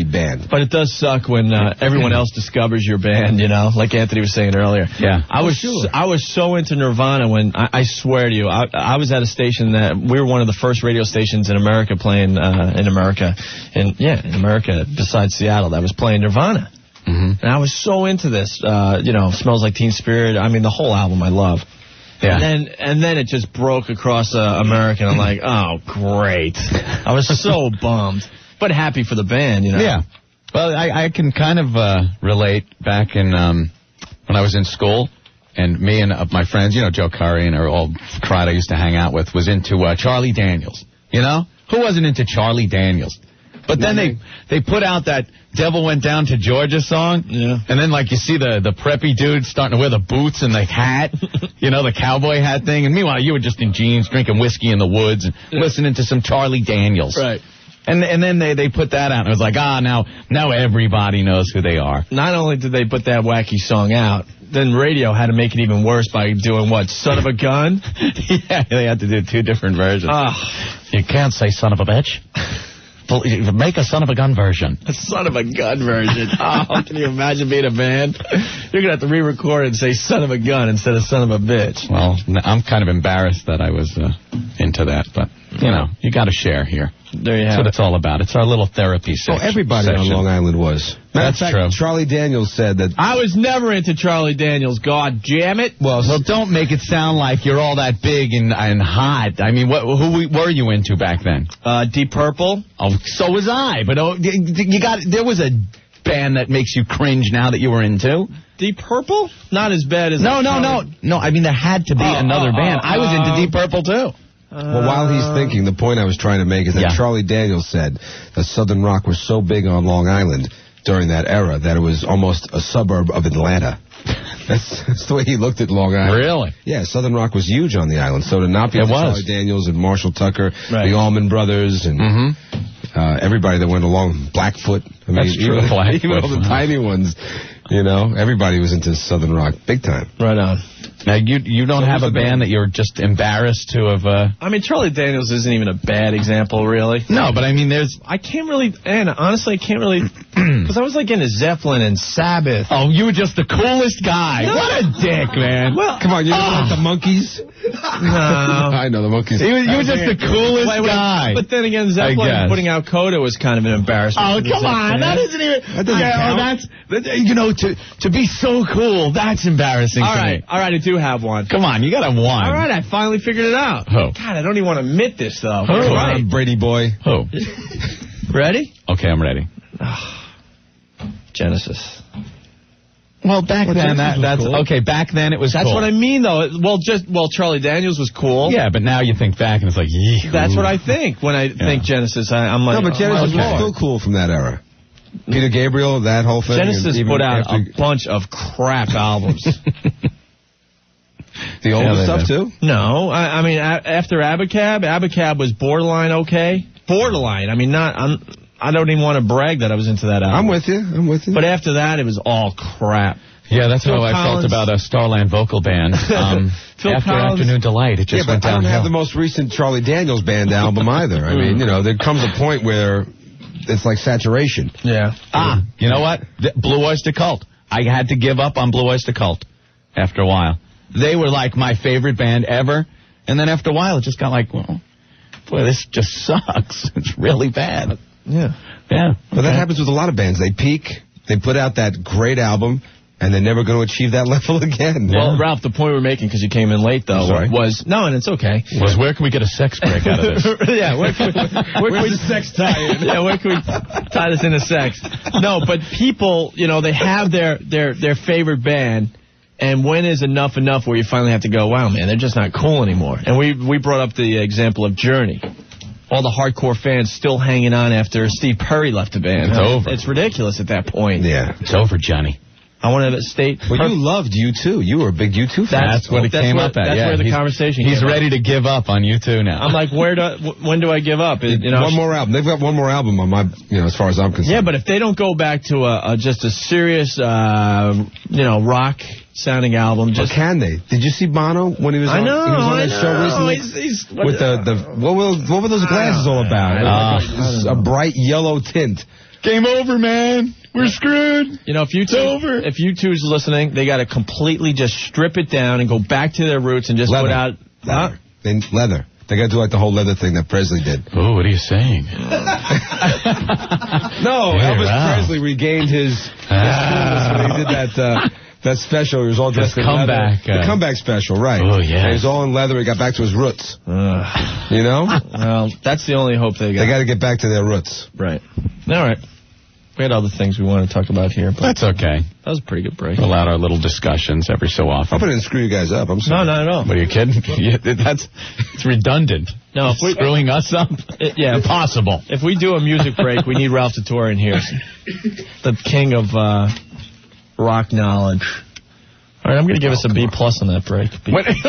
band. But it does suck when everyone else discovers your band, like Anthony was saying earlier. Yeah. I was so into Nirvana when, I swear to you, I was at a station that, we were one of the first radio stations in America playing, in America, besides Seattle, that was playing Nirvana. And I was so into this, Smells Like Teen Spirit, I mean, the whole album I love. Yeah. And then it just broke across America, and I'm like, oh, great. I was so bummed, but happy for the band, Yeah. Well, I can kind of relate back in, when I was in school. And me and my friends, Joe Curry and our old crowd I used to hang out with was into Charlie Daniels. Who wasn't into Charlie Daniels? But then they put out that Devil Went Down to Georgia song. Yeah. And then, like, you see the preppy dude starting to wear the boots and the hat, the cowboy hat thing. And meanwhile, you were just in jeans, drinking whiskey in the woods and listening to some Charlie Daniels. Right. And then they put that out, and it was like, now everybody knows who they are. Not only did they put that wacky song out, then radio had to make it even worse by doing what, Son of a Gun? Yeah, they had to do 2 different versions. You can't say son of a bitch. Make a Son of a Gun version. A Son of a Gun version. Oh, can you imagine being a band? You're going to have to re-record and say Son of a Gun instead of Son of a bitch. Well, I'm kind of embarrassed that I was into that, but, you got to share here. There you have That's what it's all about. It's our little therapy session. Oh, everybody on Long Island was. That's true. Charlie Daniels said that... I was never into Charlie Daniels, god damn it. Well, don't make it sound like you're all that big and hot. I mean, who were you into back then? Deep Purple. Oh, so was I. But there was a band that makes you cringe now that you were into. Deep Purple? Not as bad as... No. I mean, there had to be another band. I was into Deep Purple, too. Well, while he's thinking, the point I was trying to make is that Charlie Daniels said that Southern rock was so big on Long Island during that era that it was almost a suburb of Atlanta. That's the way he looked at Long Island. Really? Yeah, Southern rock was huge on the island. So to not be Charlie Daniels and Marshall Tucker, the Allman Brothers, and everybody that went along, Blackfoot. I mean, That's true. Even all the tiny ones, everybody was into Southern rock big time. Right on. Now, you don't have a band that you're just embarrassed to have... I mean, Charlie Daniels isn't even a bad example, really. No, but I mean, I can't really... And honestly, I can't really... Because I was like into Zeppelin and Sabbath. Oh, you were just the coolest guy. No. What a dick, man. Well, come on, you know the Monkees? No. I know the Monkees. You were just the coolest guy. But then again, Zeppelin putting out Coda was kind of an embarrassment. Oh, come on. That isn't even... To be so cool, that's embarrassing to me. All right, I do have one. Come on, you got to have one. All right, I finally figured it out. Who? God, I don't even want to admit this, though. Who? Right. Brady boy. Who? Ready? Okay, I'm ready. Genesis. Well, back then, that's cool. Okay, back then it was That's cool. what I mean, though. Well, Charlie Daniels was cool. Yeah, but now you think back and it's like, That's what I think when I think Genesis. I'm like, no, but Genesis was still cool from that era. Peter Gabriel, that whole thing. Genesis put out a bunch of crap albums. The older stuff, too? No. I mean, after Abacab was borderline okay. Borderline. I mean, I don't even want to brag that I was into that album. I'm with you. But after that, it was all crap. Yeah, that's how I felt about a Starland vocal band. After Afternoon Delight, it just went downhill. I don't have the most recent Charlie Daniels Band album either. I mean, there comes a point where it's like saturation. Yeah. You know what? Blue Oyster Cult. I had to give up on Blue Oyster Cult after a while. They were like my favorite band ever. And then after a while, it just got like, well, boy, this just sucks. It's really bad. Yeah. But that happens with a lot of bands. They peak, they put out that great album, and they're never going to achieve that level again. Well, Ralph, the point we're making, because you came in late, though, was... No, and it's okay. Was where can we get a sex break out of this? Yeah, where's the sex tie-in? Yeah, where can we tie this into sex? No, but people, they have their favorite band, and when is enough where you finally have to go, wow, man, they're just not cool anymore. And we brought up the example of Journey. All the hardcore fans still hanging on after Steve Perry left the band. It's over. It's ridiculous at that point. Yeah. It's over, Johnny. I want to state... Well, you loved U2. You were a big U2 fan. That's what it came up at. That's where the conversation He's ready to give up on U2 now. I'm like, when do I give up? One more album. They've got one more album on my, as far as I'm concerned. Yeah, but if they don't go back to just a serious, rock sounding album, just can they? Did you see Bono when he was on that show recently? With what were those glasses all about? A bright yellow tint. Game over, man. We're screwed. If U2's listening, they got to completely just strip it down and go back to their roots and just put out leather. They got to do like the whole leather thing that Presley did. Oh, what are you saying? No, Elvis Presley regained his coolness when he did that special. He was all dressed in leather. The comeback special, right. Oh, yeah. He was all in leather. He got back to his roots. Well, that's the only hope they got. They got to get back to their roots. Right. All right. We had other things we want to talk about here. But that's okay. That was a pretty good break. We allowed our little discussions every so often. I hope I didn't screw you guys up. I'm sorry. No, not at all. What, are you kidding? It's redundant. No, screwing us up? Impossible. If we do a music break, we need Ralph Totore in here. The king of rock knowledge. All right, I'm going to give us a B+ on that break. What are you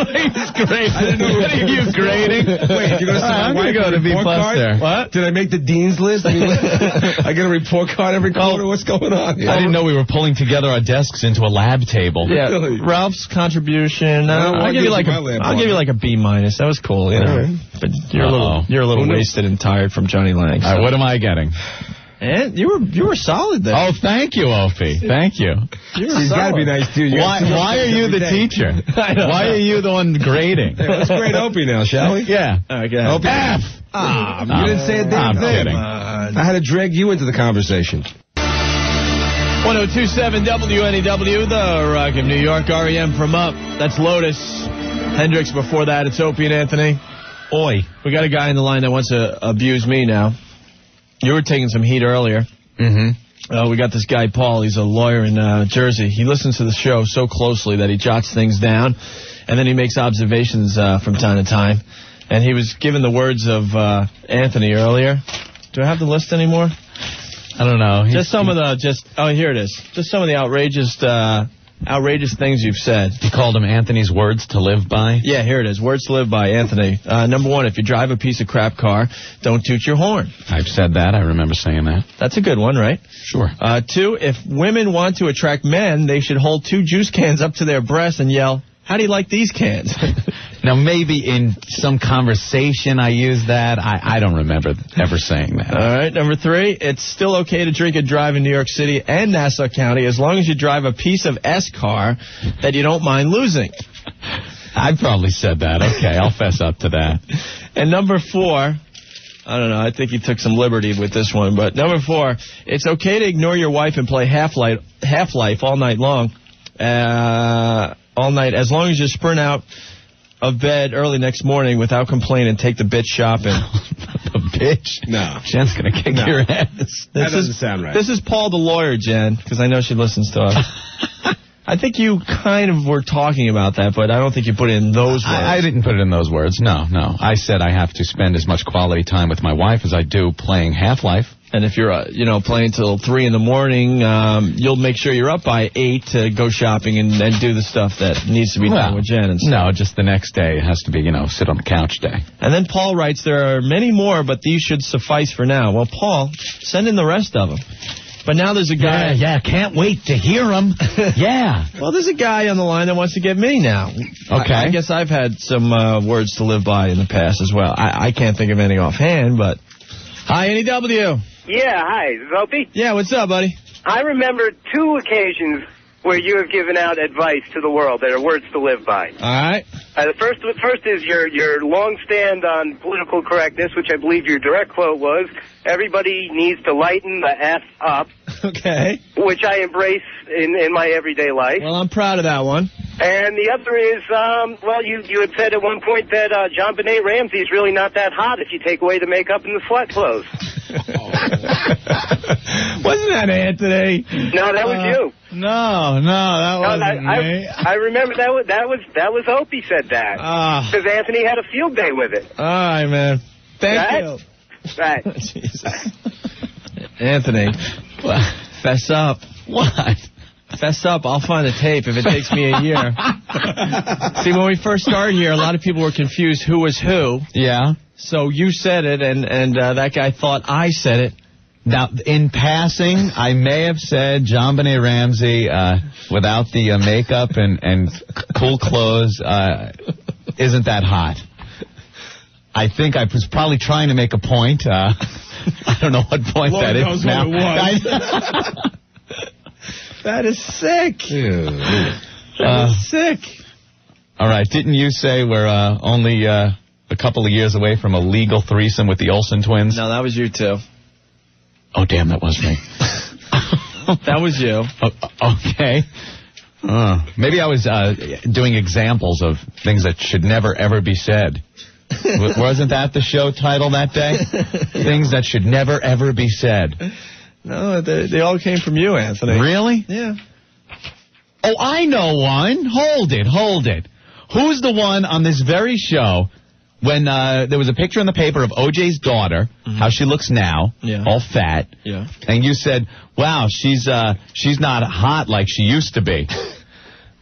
grading? Wait, you're going to I'm going to go to B+ there. What? Did I make the dean's list? I get a report card every quarter? What's going on here? I didn't know we were pulling together our desks into a lab table. Yeah, really? Ralph's contribution. I'll give you like a B-. That was cool. Right. But you're a little wasted and tired from Johnny Lang. So. All right, what am I getting? And you were solid there. Oh, thank you, Opie. Thank you. He's got to be nice, too. Why are you the teacher? Why are you the one grading? Let's grade Opie now, shall we? Yeah. All right, go ahead. F! You didn't say a damn thing. Kidding. I had to drag you into the conversation. 1027 WNEW, the Rock of New York, REM from Up. That's Lotus. Hendrix before that. It's Opie and Anthony. Oi. We got a guy in the line that wants to abuse me now. You were taking some heat earlier. Mm-hmm. We got this guy, Paul. He's a lawyer in Jersey. He listens to the show so closely that he jots things down, and then he makes observations from time to time. And he was given the words of Anthony earlier. Do I have the list anymore? I don't know. Here it is. Just some of the outrageous things you've said. You called them Anthony's words to live by? Yeah, here it is. Words to live by, Anthony. Number 1, if you drive a piece of crap car, don't toot your horn. I've said that. I remember saying that. That's a good one, right? Sure. 2, if women want to attract men, they should hold 2 juice cans up to their breasts and yell, how do you like these cans? Now, maybe in some conversation I used that. I don't remember ever saying that. All right. Number 3, it's still okay to drink and drive in New York City and Nassau County as long as you drive a piece of S car that you don't mind losing. I probably said that. Okay, I'll fess up to that. And number 4, I don't know, I think he took some liberty with this one, but number 4, it's okay to ignore your wife and play Half-Life all night long. All night, as long as you sprint out of bed early next morning without complaint and take the bitch shopping. The bitch? No. Jen's going to kick your ass. That doesn't sound right. This is Paul the lawyer, Jen, because I know she listens to us. I think you kind of were talking about that, but I don't think you put it in those words. I didn't put it in those words. No. I said I have to spend as much quality time with my wife as I do playing Half-Life. And if you're, playing till 3 in the morning, you'll make sure you're up by 8 to go shopping and do the stuff that needs to be done with Jen and stuff. No, just the next day. It has to be, sit on the couch day. And then Paul writes, there are many more, but these should suffice for now. Well, Paul, send in the rest of them. But now there's a guy... Yeah, can't wait to hear him. Yeah. Well, there's a guy on the line that wants to get me now. Okay. I guess I've had some words to live by in the past as well. I can't think of any offhand, but... Hi, NEW. Yeah, hi. Is this Opie? Yeah, what's up, buddy? I remember 2 occasions where you have given out advice to the world that are words to live by. All right. The first is your long stand on political correctness, which I believe your direct quote was, everybody needs to lighten the F up. Okay. Which I embrace in my everyday life. Well, I'm proud of that one. And the other is, you had said at one point that John Benet Ramsey is really not that hot if you take away the makeup and the sweat clothes. Wasn't that Anthony? No, that was you. No, that wasn't me. I remember that was Opie said that. Because Anthony had a field day with it. All right, man. Thank you. Right. Jesus. Anthony, fess up. What? Fess up. I'll find the tape if it takes me a year. See, when we first started here, a lot of people were confused who was who. Yeah. So you said it, and that guy thought I said it. Now, in passing, I may have said John Benet Ramsey without the makeup and cool clothes isn't that hot. I think I was probably trying to make a point. I don't know what point Lord that knows is now. What it was. That is sick. That is sick. All right. Didn't you say we're only a couple of years away from a legal threesome with the Olsen twins? No, that was you, too. Oh, damn, that was me. That was you. Okay. Maybe I was doing examples of things that should never, ever be said. Wasn't that the show title that day? Things that should never, ever be said. No, they all came from you, Anthony. Really? Yeah. Oh, I know one. Hold it. Who's the one on this very show when there was a picture in the paper of O.J.'s daughter, how she looks now, all fat, and you said, wow, she's not hot like she used to be.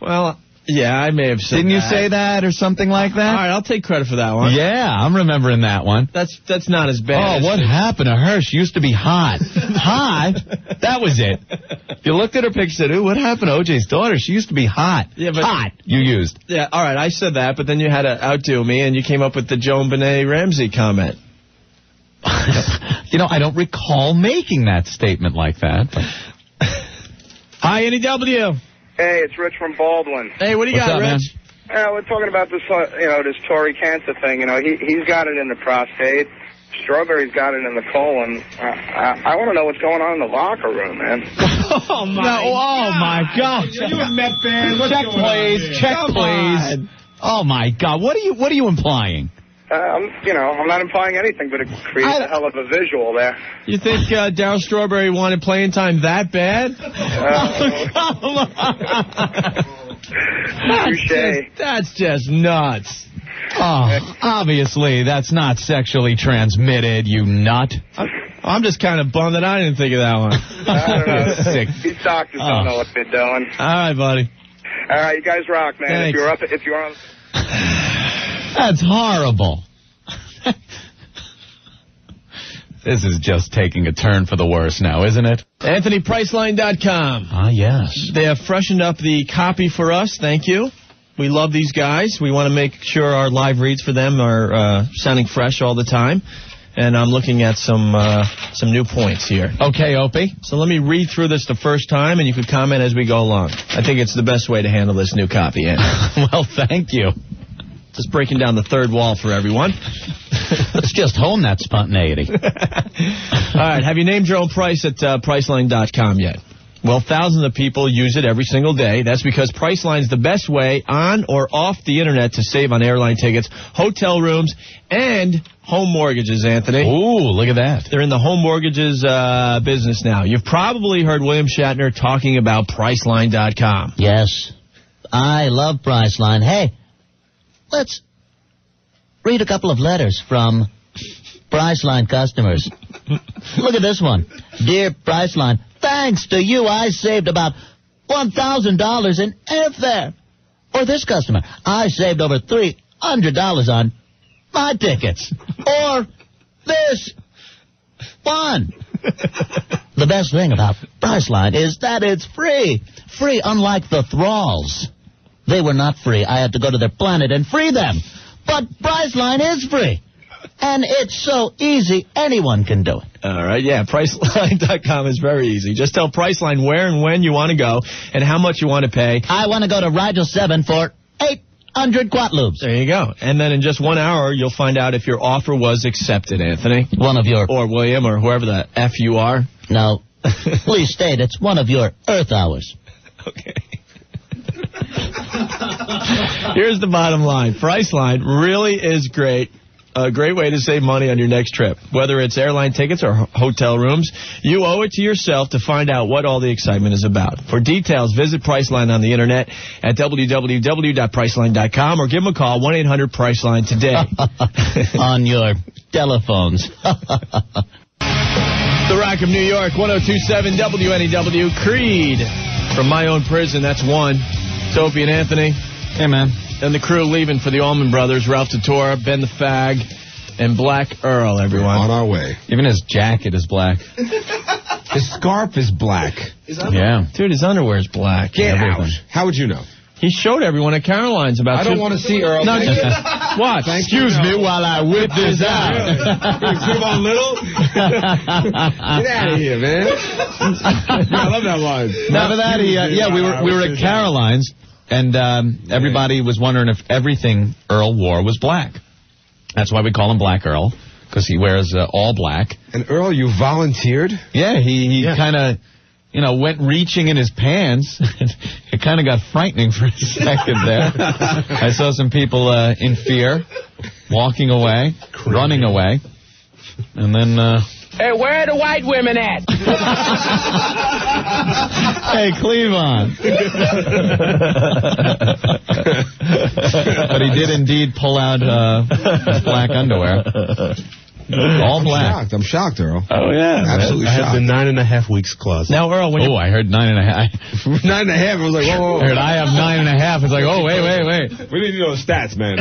Well, yeah, I may have said Didn't you say that or something like that? All right, I'll take credit for that one. Yeah, I'm remembering that one. That's not as bad. Oh, what happened to her? She used to be hot. Hot? That was it. You looked at her picture and said, ooh, what happened to O.J.'s daughter? She used to be hot. Yeah, but hot, you used. Yeah, all right, I said that, but then you had to outdo me, and you came up with the Joan Benet Ramsey comment. I don't recall making that statement like that. But... Hi, NEW. Hey, it's Rich from Baldwin. Hey, what do you got, Rich? We're talking about this, this Tory cancer thing. He's got it in the prostate. Strawberry's got it in the colon. I want to know what's going on in the locker room, man. Oh, my God. Are you a Met fan? Check, please. Check, please. Oh, my God. What are you implying? I'm not implying anything, but it creates a hell of a visual there. You think Darryl Strawberry wanted playing time that bad? That's just nuts. Oh, obviously, that's not sexually transmitted, you nut. I'm just kind of bummed that I didn't think of that one. I don't know. Sick. These doctors don't know what they're doing. All right, buddy. All right, you guys rock, man. Thanks. If you're on... That's horrible. This is just taking a turn for the worse now, isn't it? AnthonyPriceline.com. Ah, yes. They have freshened up the copy for us. Thank you. We love these guys. We want to make sure our live reads for them are sounding fresh all the time. And I'm looking at some new points here. Okay, Opie. So let me read through this the first time, and you can comment as we go along. I think it's the best way to handle this new copy, Andy. Well, thank you. Just breaking down the third wall for everyone. Let's just hone that spontaneity. All right. Have you named your own price at Priceline.com yet? Well, thousands of people use it every single day. That's because Priceline's the best way on or off the internet to save on airline tickets, hotel rooms, and home mortgages, Anthony. Ooh, look at that. They're in the home mortgages business now. You've probably heard William Shatner talking about Priceline.com. Yes. I love Priceline. Hey, let's read a couple of letters from Priceline customers. Look at this one. Dear Priceline, thanks to you, I saved about $1,000 in airfare. Or this customer, I saved over $300 on my tickets. Or this one. The best thing about Priceline is that it's free. Free, unlike the thralls. They were not free. I had to go to their planet and free them. But Priceline is free. And it's so easy, anyone can do it. All right, yeah, Priceline.com is very easy. Just tell Priceline where and when you want to go and how much you want to pay. I want to go to Rigel 7 for 800 Quatloops. There you go. And then in just 1 hour, you'll find out if your offer was accepted, Anthony. One of your... Or William, or whoever the F you are. No. Please state it's one of your Earth hours. Okay. Here's the bottom line. Priceline really is great. A great way to save money on your next trip. Whether it's airline tickets or hotel rooms, you owe it to yourself to find out what all the excitement is about. For details, visit Priceline on the internet at www.priceline.com or give them a call, 1-800-PRICELINE today. On your telephones. The Rock of New York, 102.7 WNEW. Creed from My Own Prison, that's one. It's Opie and Anthony. Hey, man. And the crew leaving for the Allman Brothers, Ralph Tatora, Ben the Fag, and Black Earl, everyone. We're on our way. Even his jacket is black. His scarf is black. Yeah. Dude, his underwear is black. Get out. How would you know? He showed everyone at Caroline's about... I don't want to see Earl. No, just... Watch. Excuse me while I whip this out. Come on, little. Get out of here, man. I love that line. After that, we were at Caroline's. And everybody was wondering if everything Earl wore was black. That's why we call him Black Earl, because he wears all black. And Earl, you volunteered? Yeah, he kind of, went reaching in his pants. It kind of got frightening for a second there. I saw some people in fear, walking away, running away. And then... Hey, where are the white women at? Hey, Cleavon. But he did indeed pull out his black underwear. All black. I'm shocked, Earl. Oh, yeah. Absolutely I shocked. have the 9.5 weeks closet. Now, Earl, when I heard 9.5. 9.5. I was like, whoa. I heard I have 9.5. It's like, oh, wait. We need to know the stats, man.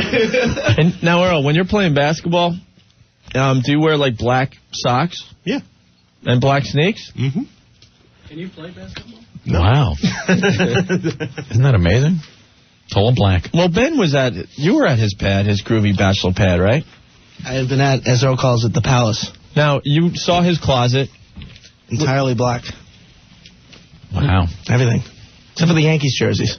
And now, Earl, when you're playing basketball, do you wear, like, black socks? Yeah. And black sneaks? Mm-hmm. Can you play basketball? No. Wow. Isn't that amazing? Total black. Well, Ben was you were at his pad, his groovy bachelor pad, right? I've been at, as Earl calls it, the Palace. Now, you saw his closet. Entirely black. Wow. Everything. Except for the Yankees jerseys.